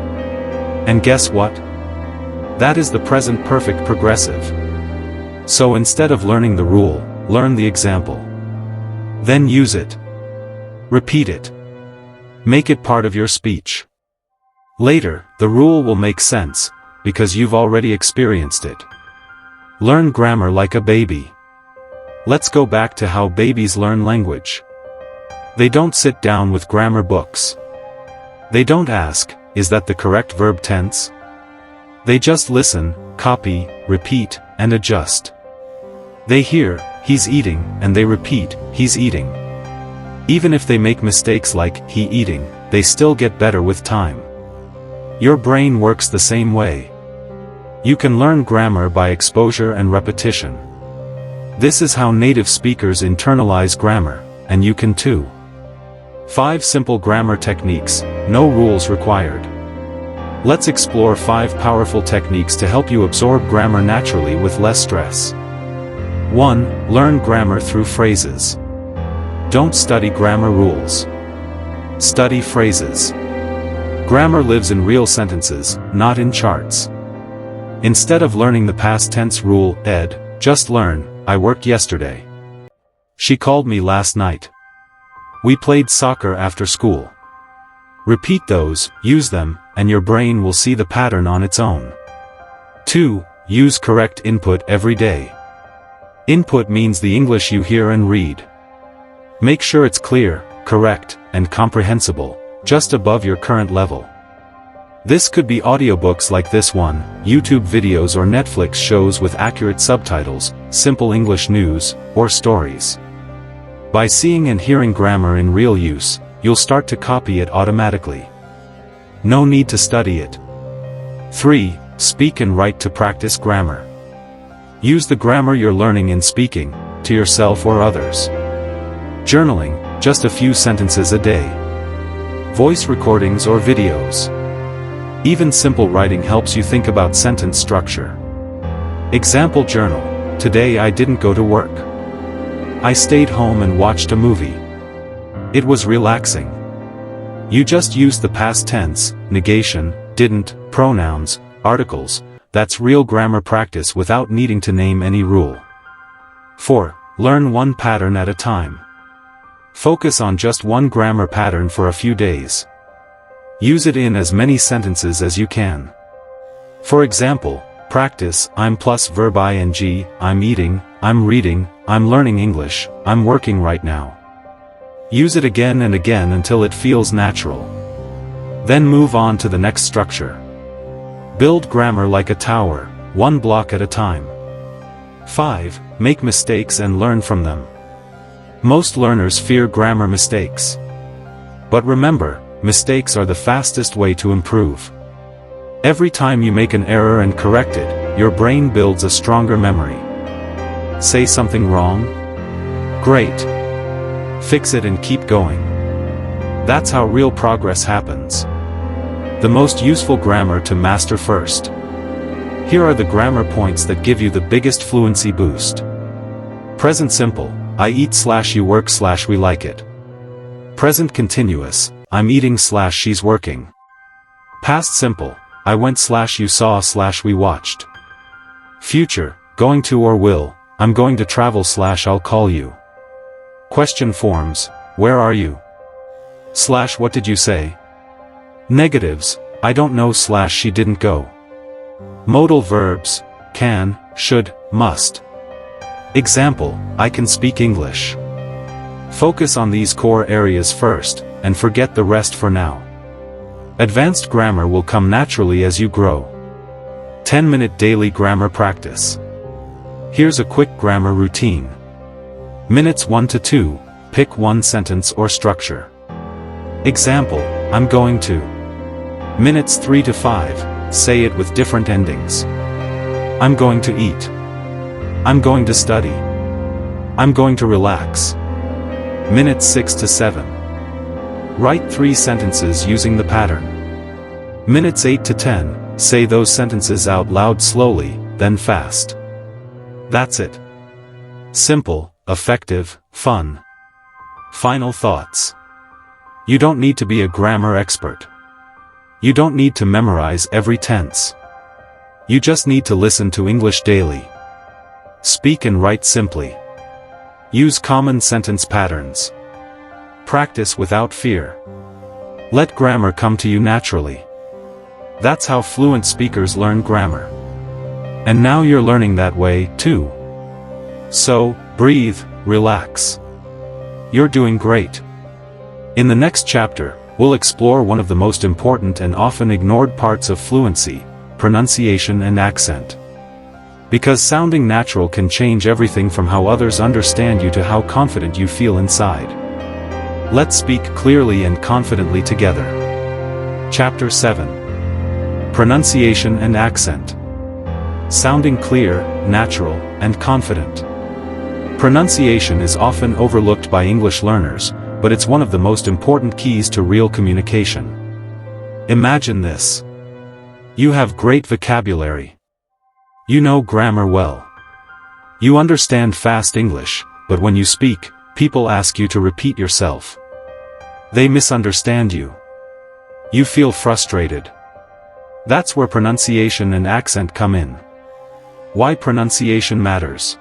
S1: And guess what? That is the present perfect progressive. So instead of learning the rule, learn the example. Then use it. Repeat it. Make it part of your speech. Later, the rule will make sense, because you've already experienced it. Learn grammar like a baby. Let's go back to how babies learn language. They don't sit down with grammar books. They don't ask, is that the correct verb tense? They just listen, copy, repeat, and adjust. They hear, he's eating, and they repeat, he's eating. Even if they make mistakes like, he eating, they still get better with time. Your brain works the same way. You can learn grammar by exposure and repetition. This is how native speakers internalize grammar, and you can too. 5 simple grammar techniques, no rules required. Let's explore 5 powerful techniques to help you absorb grammar naturally with less stress. 1. Learn grammar through phrases. Don't study grammar rules. Study phrases. Grammar lives in real sentences, not in charts. Instead of learning the past tense rule, just learn, I worked yesterday. She called me last night. We played soccer after school. Repeat those, use them, and your brain will see the pattern on its own. 2. Use correct input every day. Input means the English you hear and read. Make sure it's clear, correct, and comprehensible, just above your current level. This could be audiobooks like this one, YouTube videos or Netflix shows with accurate subtitles, simple English news, or stories. By seeing and hearing grammar in real use, you'll start to copy it automatically. No need to study it. 3. Speak and write to practice grammar. Use the grammar you're learning in speaking, to yourself or others. Journaling, just a few sentences a day. Voice recordings or videos. Even simple writing helps you think about sentence structure. Example journal: today I didn't go to work. I stayed home and watched a movie. It was relaxing. You just used the past tense, negation, didn't, pronouns, articles. That's real grammar practice without needing to name any rule. 4. Learn one pattern at a time. Focus on just one grammar pattern for a few days. Use it in as many sentences as you can. For example, practice I'm plus verb ing, I'm eating, I'm reading, I'm learning English, I'm working right now. Use it again and again until it feels natural. Then move on to the next structure. Build grammar like a tower, one block at a time. 5. Make mistakes and learn from them. Most learners fear grammar mistakes. But remember, mistakes are the fastest way to improve. Every time you make an error and correct it, your brain builds a stronger memory. Say something wrong? Great. Fix it and keep going. That's how real progress happens. The most useful grammar to master first. Here are the grammar points that give you the biggest fluency boost. Present simple: I eat / you work / we like it. Present continuous: I'm eating / she's working. Past simple: I went / you saw / we watched. Future, going to or will: I'm going to travel / I'll call you. Question forms: where are you? / what did you say? Negatives: I don't know / she didn't go. Modal verbs: can, should, must. Example: I can speak English. Focus on these core areas first, and forget the rest for now. Advanced grammar will come naturally as you grow. 10-minute daily grammar practice. Here's a quick grammar routine. Minutes 1 to 2, pick one sentence or structure. Example: I'm going to. Minutes 3 to 5, say it with different endings. I'm going to eat. I'm going to study. I'm going to relax. Minutes 6 to 7. Write 3 sentences using the pattern. Minutes 8 to 10, say those sentences out loud slowly, then fast. That's it. Simple, effective, fun. Final thoughts. You don't need to be a grammar expert. You don't need to memorize every tense. You just need to listen to English daily. Speak and write simply. Use common sentence patterns. Practice without fear. Let grammar come to you naturally. That's how fluent speakers learn grammar. And now you're learning that way, too. So, breathe, relax. You're doing great. In the next chapter, we'll explore one of the most important and often ignored parts of fluency: pronunciation and accent. Because sounding natural can change everything from how others understand you to how confident you feel inside. Let's speak clearly and confidently together. Chapter 7. Pronunciation and accent. Sounding clear, natural, and confident. Pronunciation is often overlooked by English learners, but it's one of the most important keys to real communication. Imagine this. You have great vocabulary. You know grammar well. You understand fast English, but when you speak, people ask you to repeat yourself. They misunderstand you. You feel frustrated. That's where pronunciation and accent come in. Why pronunciation matters.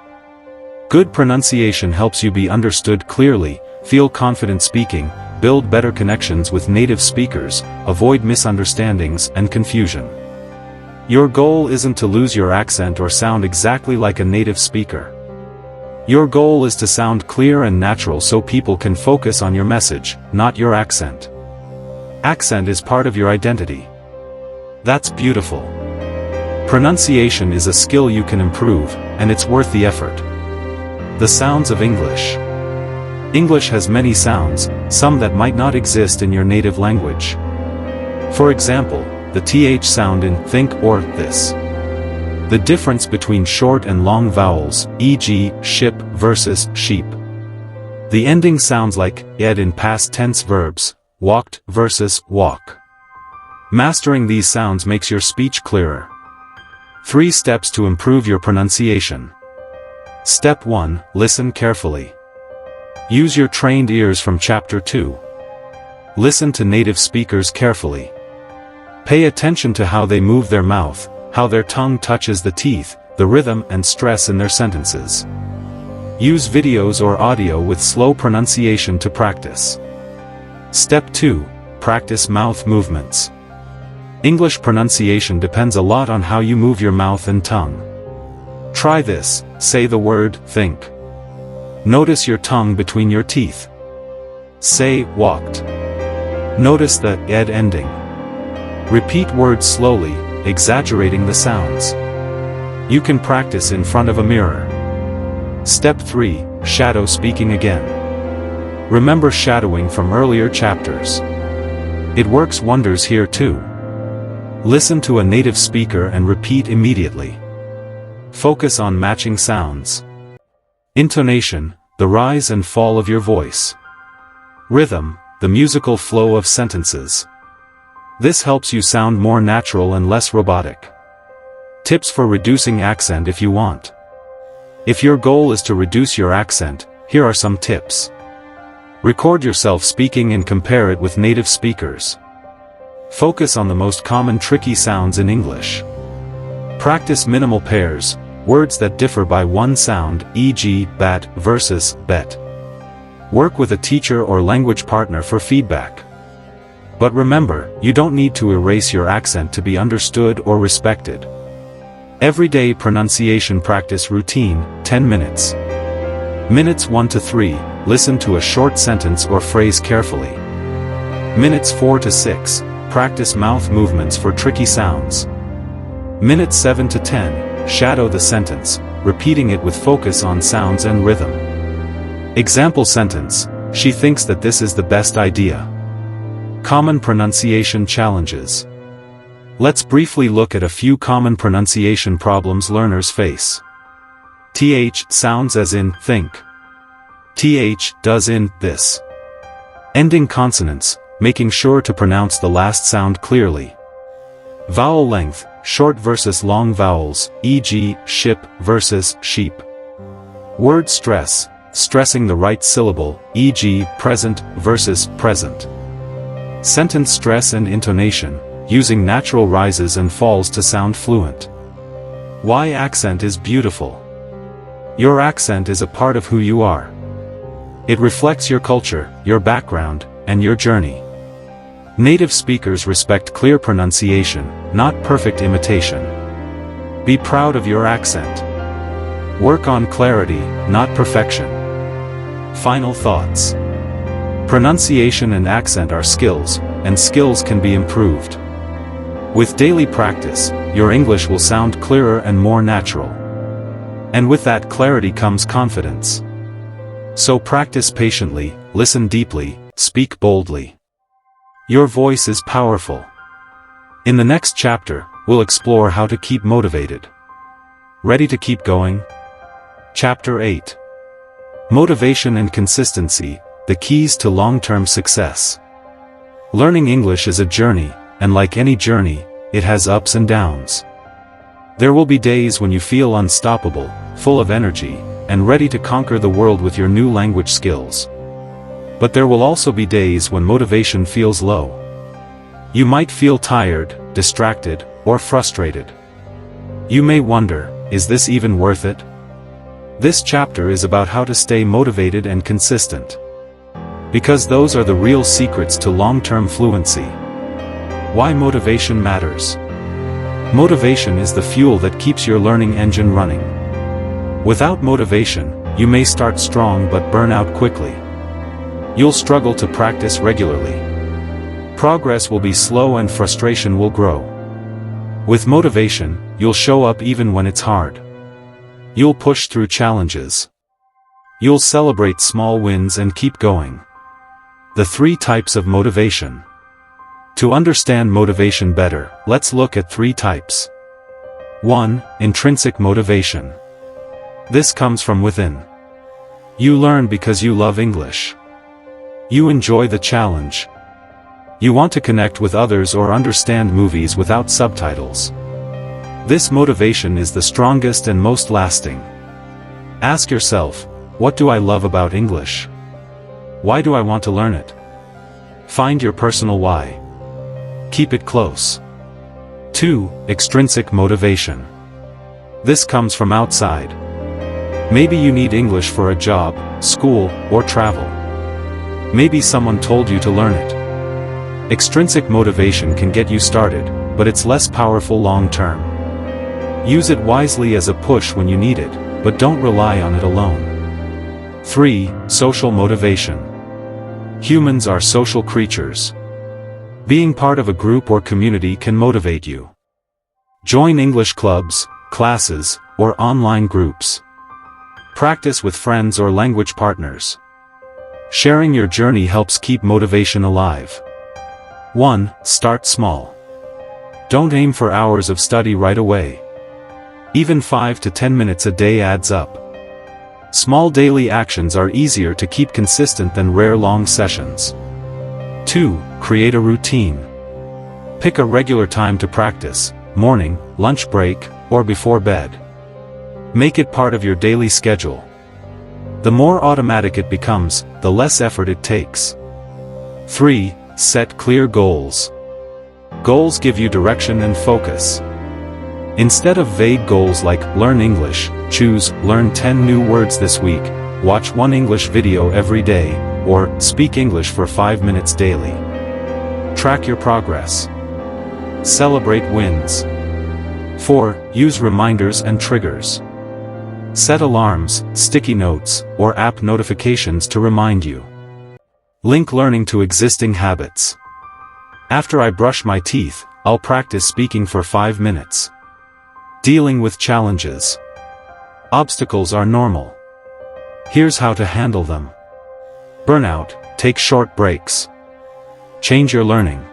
S1: Good pronunciation helps you be understood clearly, feel confident speaking, build better connections with native speakers, avoid misunderstandings and confusion. Your goal isn't to lose your accent or sound exactly like a native speaker. Your goal is to sound clear and natural so people can focus on your message, not your accent. Accent is part of your identity. That's beautiful. Pronunciation is a skill you can improve, and it's worth the effort. The sounds of English. English has many sounds, some that might not exist in your native language. For example, the th sound in think or this. The difference between short and long vowels, e.g., ship versus sheep. The ending sounds like ed in past tense verbs, walked versus walk. Mastering these sounds makes your speech clearer. 3 steps to improve your pronunciation. Step 1. Listen carefully. Use your trained ears from Chapter 2. Listen to native speakers carefully. Pay attention to how they move their mouth, how their tongue touches the teeth, the rhythm and stress in their sentences. Use videos or audio with slow pronunciation to practice. Step 2. Practice mouth movements. English pronunciation depends a lot on how you move your mouth and tongue. Try this. Say the word think. Notice your tongue between your teeth. Say walked. Notice the ed ending. Repeat words slowly, exaggerating the sounds. You can practice in front of a mirror. Step 3. Shadow speaking again. Remember shadowing from earlier chapters. It works wonders here too. Listen to a native speaker and repeat immediately. Focus on matching sounds. Intonation, the rise and fall of your voice. Rhythm, the musical flow of sentences. This helps you sound more natural and less robotic. Tips for reducing accent if you want. If your goal is to reduce your accent, here are some tips. Record yourself speaking and compare it with native speakers. Focus on the most common tricky sounds in English. Practice minimal pairs, words that differ by one sound, e.g., bat versus bet. Work with a teacher or language partner for feedback. But remember, you don't need to erase your accent to be understood or respected. Everyday pronunciation practice routine, 10 minutes. Minutes 1 to 3, listen to a short sentence or phrase carefully. Minutes 4 to 6, practice mouth movements for tricky sounds. Minutes 7 to 10, shadow the sentence, repeating it with focus on sounds and rhythm. Example sentence, she thinks that this is the best idea. Common pronunciation challenges. Let's briefly look at a few common pronunciation problems learners face. Th sounds as in think. Th does in this. Ending consonants, making sure to pronounce the last sound clearly. Vowel length, short versus long vowels, e.g., ship versus sheep. Word stress, stressing the right syllable, e.g., present versus present. Sentence stress and intonation, using natural rises and falls to sound fluent. Why accent is beautiful. Your accent is a part of who you are. It reflects your culture, your background, and your journey. Native speakers respect clear pronunciation, not perfect imitation. Be proud of your accent. Work on clarity, not perfection. Final thoughts. Pronunciation and accent are skills, and skills can be improved. With daily practice, your English will sound clearer and more natural. And with that clarity comes confidence. So practice patiently, listen deeply, speak boldly. Your voice is powerful. In the next chapter, we'll explore how to keep motivated. Ready to keep going? Chapter 8. Motivation and consistency, the keys to long-term success. Learning English is a journey, and like any journey, it has ups and downs. There will be days when you feel unstoppable, full of energy, and ready to conquer the world with your new language skills. But there will also be days when motivation feels low. You might feel tired, distracted, or frustrated. You may wonder, is this even worth it? This chapter is about how to stay motivated and consistent. Because those are the real secrets to long-term fluency. Why motivation matters. Motivation is the fuel that keeps your learning engine running. Without motivation, you may start strong but burn out quickly. You'll struggle to practice regularly. Progress will be slow and frustration will grow. With motivation, you'll show up even when it's hard. You'll push through challenges. You'll celebrate small wins and keep going. The 3 types of motivation. To understand motivation better, let's look at 3 types. 1. Intrinsic motivation. This comes from within. You learn because you love English. You enjoy the challenge. You want to connect with others or understand movies without subtitles. This motivation is the strongest and most lasting. Ask yourself, what do I love about English? Why do I want to learn it? Find your personal why. Keep it close. 2. Extrinsic motivation. This comes from outside. Maybe you need English for a job, school, or travel. Maybe someone told you to learn it. Extrinsic motivation can get you started, but it's less powerful long-term. Use it wisely as a push when you need it, but don't rely on it alone. 3. Social motivation. Humans are social creatures. Being part of a group or community can motivate you. Join English clubs, classes, or online groups. Practice with friends or language partners. Sharing your journey helps keep motivation alive. 1. Start small. Don't aim for hours of study right away. Even 5 to 10 minutes a day adds up. Small daily actions are easier to keep consistent than rare long sessions. 2. Create a routine. Pick a regular time to practice, morning, lunch break, or before bed. Make it part of your daily schedule. The more automatic it becomes, the less effort it takes. 3. Set clear goals. Goals give you direction and focus. Instead of vague goals like learn English, choose learn 10 new words this week, watch 1 English video every day, or speak English for 5 minutes daily. Track your progress. Celebrate wins. 4. Use reminders and triggers. Set alarms, sticky notes, or app notifications to remind you. Link learning to existing habits. After I brush my teeth, I'll practice speaking for 5 minutes. Dealing with challenges. Obstacles are normal. Here's how to handle them. Burnout, take short breaks. Change your learning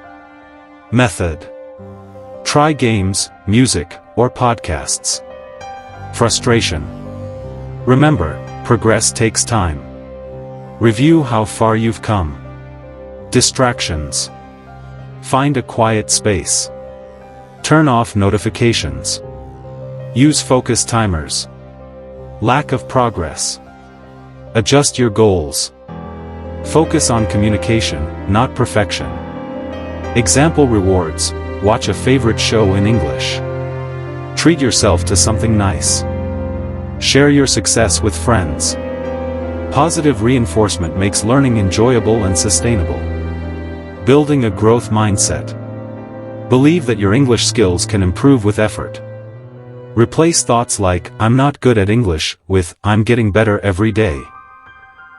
S1: method. Try games, music, or podcasts. Frustration. Remember, progress takes time. Review how far you've come. Distractions. Find a quiet space. Turn off notifications. Use focus timers. Lack of progress. Adjust your goals. Focus on communication, not perfection. Example rewards. Watch a favorite show in English. Treat yourself to something nice. Share your success with friends. Positive reinforcement makes learning enjoyable and sustainable. Building a growth mindset. Believe that your English skills can improve with effort. Replace thoughts like, I'm not good at English, with, I'm getting better every day.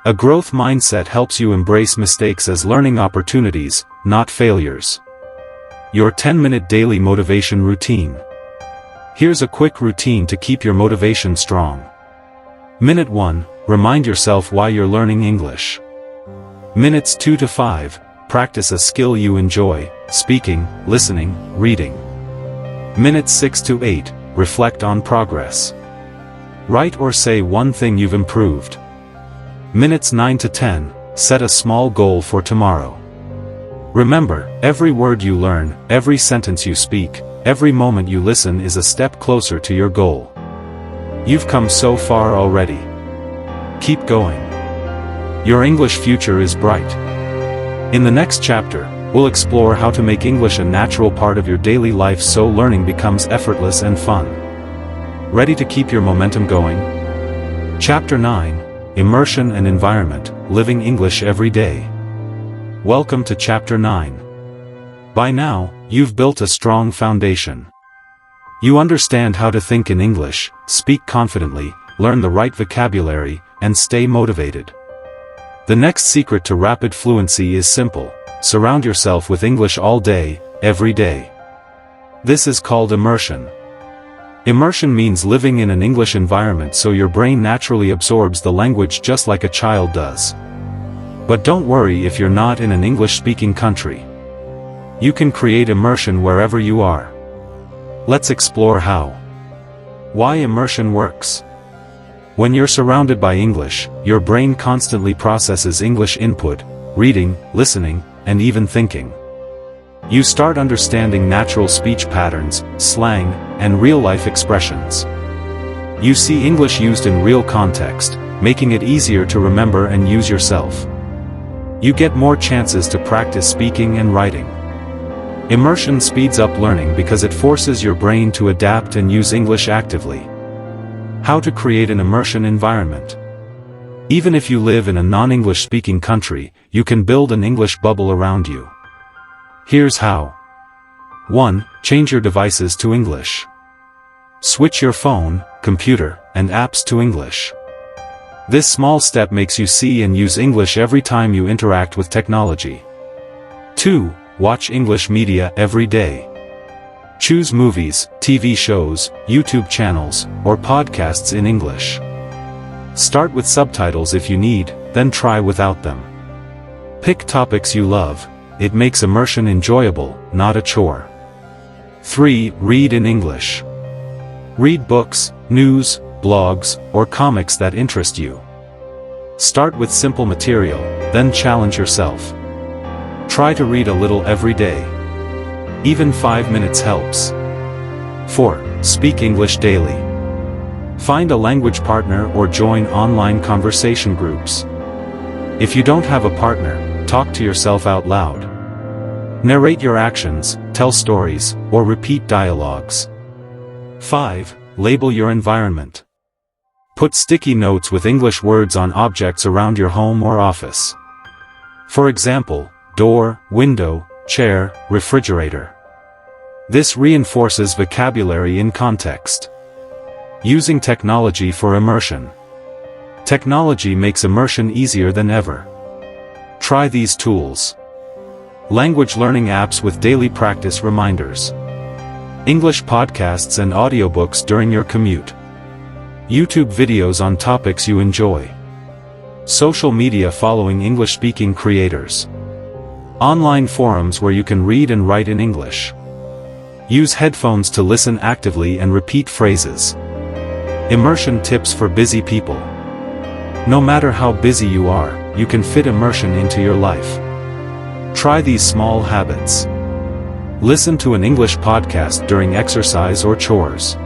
S1: A growth mindset helps you embrace mistakes as learning opportunities, not failures. Your 10-minute daily motivation routine. Here's a quick routine to keep your motivation strong. Minute 1, remind yourself why you're learning English. Minutes 2 to 5, practice a skill you enjoy, speaking, listening, reading. Minutes 6 to 8, reflect on progress. Write or say one thing you've improved. Minutes 9 to 10, set a small goal for tomorrow. Remember, every word you learn, every sentence you speak, every moment you listen is a step closer to your goal. You've come so far already. Keep going. Your English future is bright. In the next chapter, we'll explore how to make English a natural part of your daily life so learning becomes effortless and fun. Ready to keep your momentum going? Chapter 9: Immersion and Environment, Living English Every Day. Welcome to Chapter 9. By now, you've built a strong foundation. You understand how to think in English, speak confidently, learn the right vocabulary, and stay motivated. The next secret to rapid fluency is simple: surround yourself with English all day, every day. This is called immersion. Immersion means living in an English environment so your brain naturally absorbs the language just like a child does. But don't worry if you're not in an English-speaking country. You can create immersion wherever you are. Let's explore how. Why immersion works. When you're surrounded by English, your brain constantly processes English input, reading, listening, and even thinking. You start understanding natural speech patterns, slang, and real-life expressions. You see English used in real context, making it easier to remember and use yourself. You get more chances to practice speaking and writing. Immersion speeds up learning because it forces your brain to adapt and use English actively. How to create an immersion environment. Even if you live in a non-English speaking country, you can build an English bubble around you. Here's how. 1. Change your devices to English. Switch your phone, computer, and apps to English. This small step makes you see and use English every time you interact with technology. 2. Watch English media every day. Choose movies, TV shows, YouTube channels, or podcasts in English. Start with subtitles if you need, then try without them. Pick topics you love. It makes immersion enjoyable, not a chore. 3. Read in English. Read books, news, blogs, or comics that interest you. Start with simple material, then challenge yourself. Try to read a little every day. Even 5 minutes helps. 4. Speak English daily. Find a language partner or join online conversation groups. If you don't have a partner, talk to yourself out loud. Narrate your actions, tell stories, or repeat dialogues. 5. Label your environment. Put sticky notes with English words on objects around your home or office. For example, door, window, chair, refrigerator. This reinforces vocabulary in context. Using technology for immersion. Technology makes immersion easier than ever. Try these tools. Language learning apps with daily practice reminders. English podcasts and audiobooks during your commute. YouTube videos on topics you enjoy. Social media following English-speaking creators. Online forums where you can read and write in English. Use headphones to listen actively and repeat phrases. Immersion tips for busy people. No matter how busy you are, you can fit immersion into your life. Try these small habits. Listen to an English podcast during exercise or chores.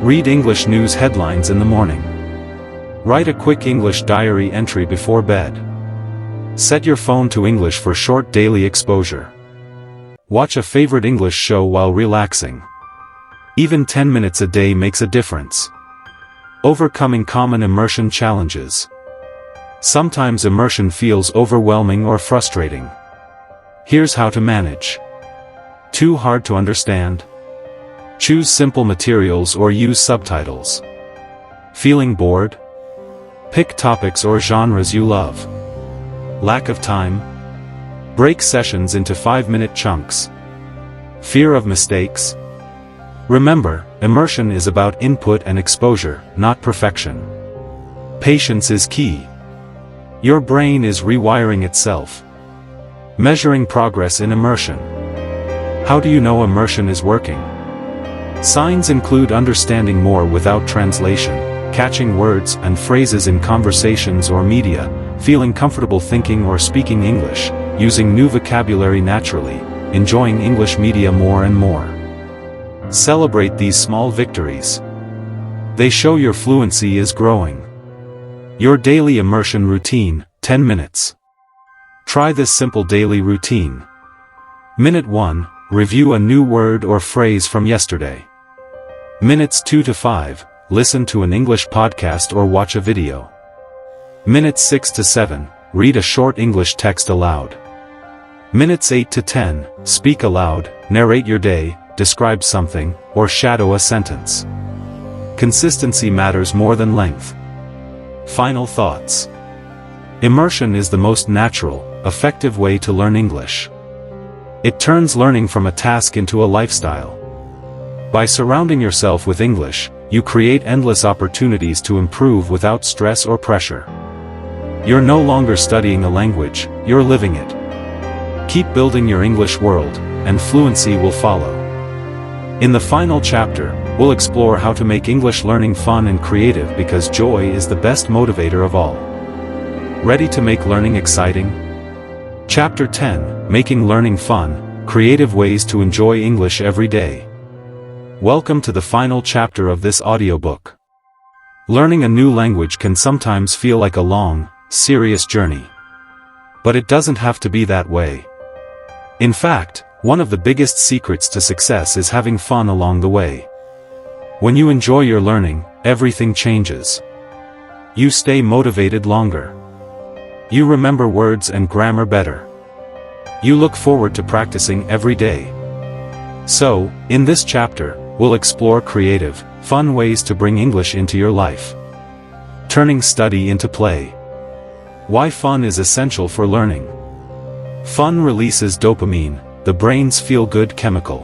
S1: Read English news headlines in the morning. Write a quick English diary entry before bed. Set your phone to English for short daily exposure. Watch a favorite English show while relaxing. Even 10 minutes a day makes a difference. Overcoming common immersion challenges. Sometimes immersion feels overwhelming or frustrating. Here's how to manage. Too hard to understand? Choose simple materials or use subtitles. Feeling bored? Pick topics or genres you love. Lack of time? Break sessions into 5-minute chunks. Fear of mistakes? Remember, immersion is about input and exposure, not perfection. Patience is key. Your brain is rewiring itself. Measuring progress in immersion. How do you know immersion is working? Signs include understanding more without translation, catching words and phrases in conversations or media, feeling comfortable thinking or speaking English, using new vocabulary naturally, enjoying English media more and more. Celebrate these small victories. They show your fluency is growing. Your daily immersion routine, 10 minutes. Try this simple daily routine. Minute 1, review a new word or phrase from yesterday. Minutes 2 to 5, listen to an English podcast or watch a video. Minutes 6 to 7, read a short English text aloud. Minutes 8 to 10, speak aloud, narrate your day, describe something, or shadow a sentence. Consistency matters more than length. Final thoughts. Immersion is the most natural, effective way to learn English. It turns learning from a task into a lifestyle. By surrounding yourself with English, you create endless opportunities to improve without stress or pressure. You're no longer studying a language, you're living it. Keep building your English world, and fluency will follow. In the final chapter, we'll explore how to make English learning fun and creative because joy is the best motivator of all. Ready to make learning exciting? Chapter 10, Making Learning Fun, Creative Ways to Enjoy English Every Day. Welcome to the final chapter of this audiobook. Learning a new language can sometimes feel like a long, serious journey. But it doesn't have to be that way. In fact, one of the biggest secrets to success is having fun along the way. When you enjoy your learning, everything changes. You stay motivated longer. You remember words and grammar better. You look forward to practicing every day. So, in this chapter, we'll explore creative, fun ways to bring English into your life. Turning study into play. Why fun is essential for learning. Fun releases dopamine, the brain's feel-good chemical.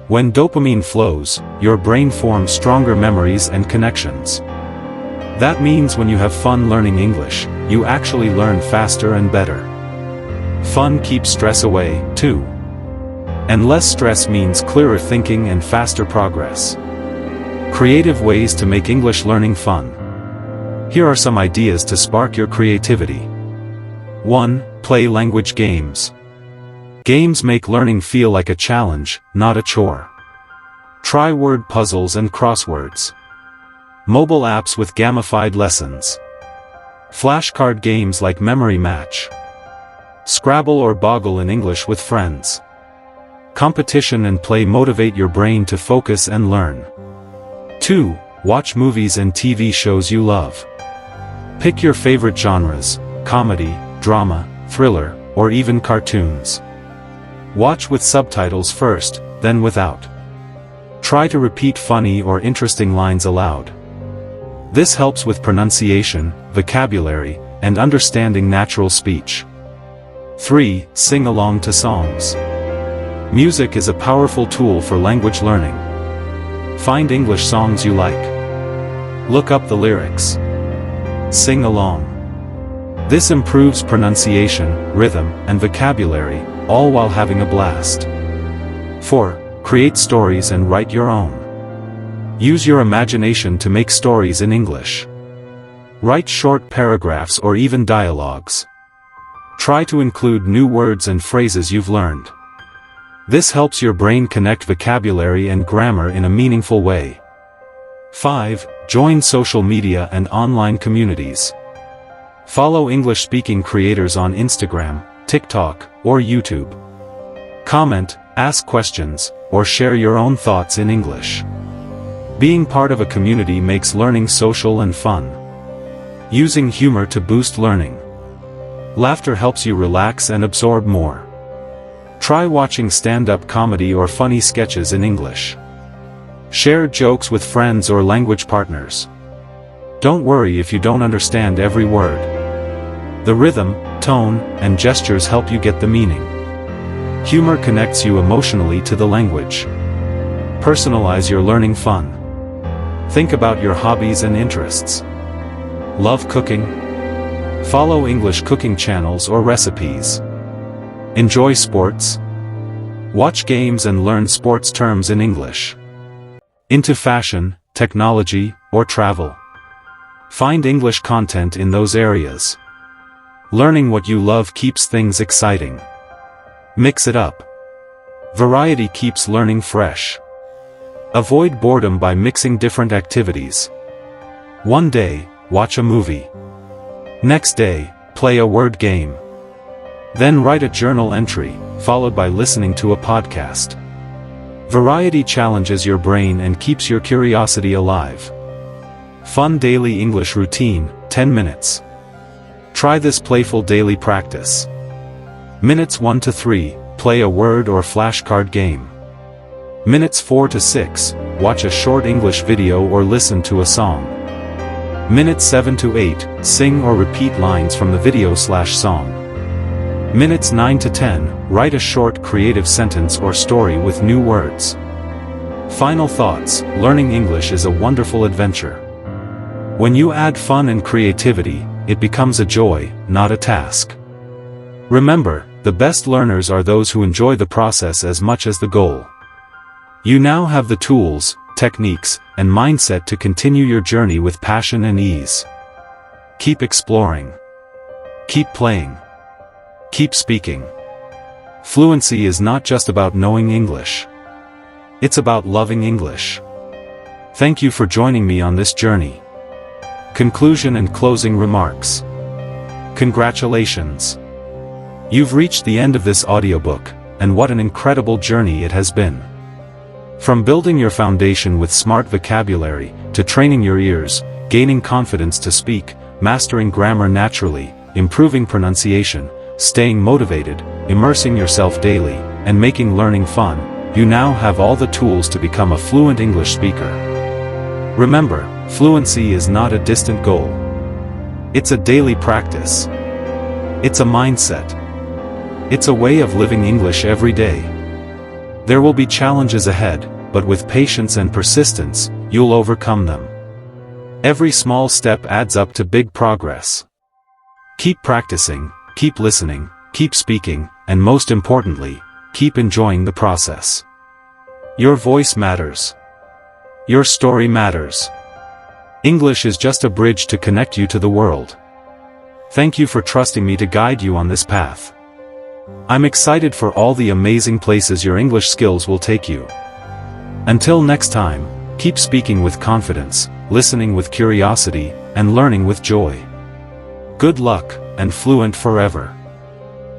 S1: When dopamine flows, your brain forms stronger memories and connections. That means when you have fun learning English, you actually learn faster and better. Fun keeps stress away, too. And less stress means clearer thinking and faster progress. Creative ways to make English learning fun. Here are some ideas to spark your creativity. 1. Play language games. Games make learning feel like a challenge, not a chore. Try word puzzles and crosswords. Mobile apps with gamified lessons. Flashcard games like Memory Match. Scrabble or Boggle in English with friends. Competition and play motivate your brain to focus and learn. 2. Watch movies and TV shows you love. Pick your favorite genres: comedy, drama, thriller, or even cartoons. Watch with subtitles first, then without. Try to repeat funny or interesting lines aloud. This helps with pronunciation, vocabulary, and understanding natural speech. 3. Sing along to songs. Music is a powerful tool for language learning. Find English songs you like. Look up the lyrics. Sing along. This improves pronunciation, rhythm, and vocabulary, all while having a blast. 4. Create stories and write your own. Use your imagination to make stories in English. Write short paragraphs or even dialogues. Try to include new words and phrases you've learned. This helps your brain connect vocabulary and grammar in a meaningful way. 5. Join social media and online communities. Follow English-speaking creators on Instagram, TikTok, or YouTube. Comment, ask questions, or share your own thoughts in English. Being part of a community makes learning social and fun. Using humor to boost learning. Laughter helps you relax and absorb more. Try watching stand-up comedy or funny sketches in English. Share jokes with friends or language partners. Don't worry if you don't understand every word. The rhythm, tone, and gestures help you get the meaning. Humor connects you emotionally to the language. Personalize your learning fun. Think about your hobbies and interests. Love cooking? Follow English cooking channels or recipes. Enjoy sports? Watch games and learn sports terms in English. Into fashion, technology, or travel? Find English content in those areas. Learning what you love keeps things exciting. Mix it up. Variety keeps learning fresh. Avoid boredom by mixing different activities. One day, watch a movie. Next day, play a word game. Then write a journal entry, followed by listening to a podcast. Variety challenges your brain and keeps your curiosity alive. Fun daily English routine, 10 minutes. Try this playful daily practice. Minutes 1 to 3, play a word or flashcard game. Minutes 4 to 6, watch a short English video or listen to a song. Minutes 7 to 8, sing or repeat lines from the video/song. Minutes 9 to 10, write a short creative sentence or story with new words. Final thoughts: learning English is a wonderful adventure. When you add fun and creativity, it becomes a joy, not a task. Remember, the best learners are those who enjoy the process as much as the goal. You now have the tools, techniques, and mindset to continue your journey with passion and ease. Keep exploring. Keep playing. Keep speaking. Fluency is not just about knowing English. It's about loving English. Thank you for joining me on this journey. Conclusion and closing remarks. Congratulations! You've reached the end of this audiobook, and what an incredible journey it has been. From building your foundation with smart vocabulary, to training your ears, gaining confidence to speak, mastering grammar naturally, improving pronunciation, staying motivated, immersing yourself daily, and making learning fun, you now have all the tools to become a fluent English speaker. Remember, fluency is not a distant goal. It's a daily practice. It's a mindset. It's a way of living English every day. There will be challenges ahead, but with patience and persistence, you'll overcome them. Every small step adds up to big progress. Keep practicing, keep listening, keep speaking, and most importantly, keep enjoying the process. Your voice matters. Your story matters. English is just a bridge to connect you to the world. Thank you for trusting me to guide you on this path. I'm excited for all the amazing places your English skills will take you. Until next time, keep speaking with confidence, listening with curiosity, and learning with joy. Good luck, and fluent forever.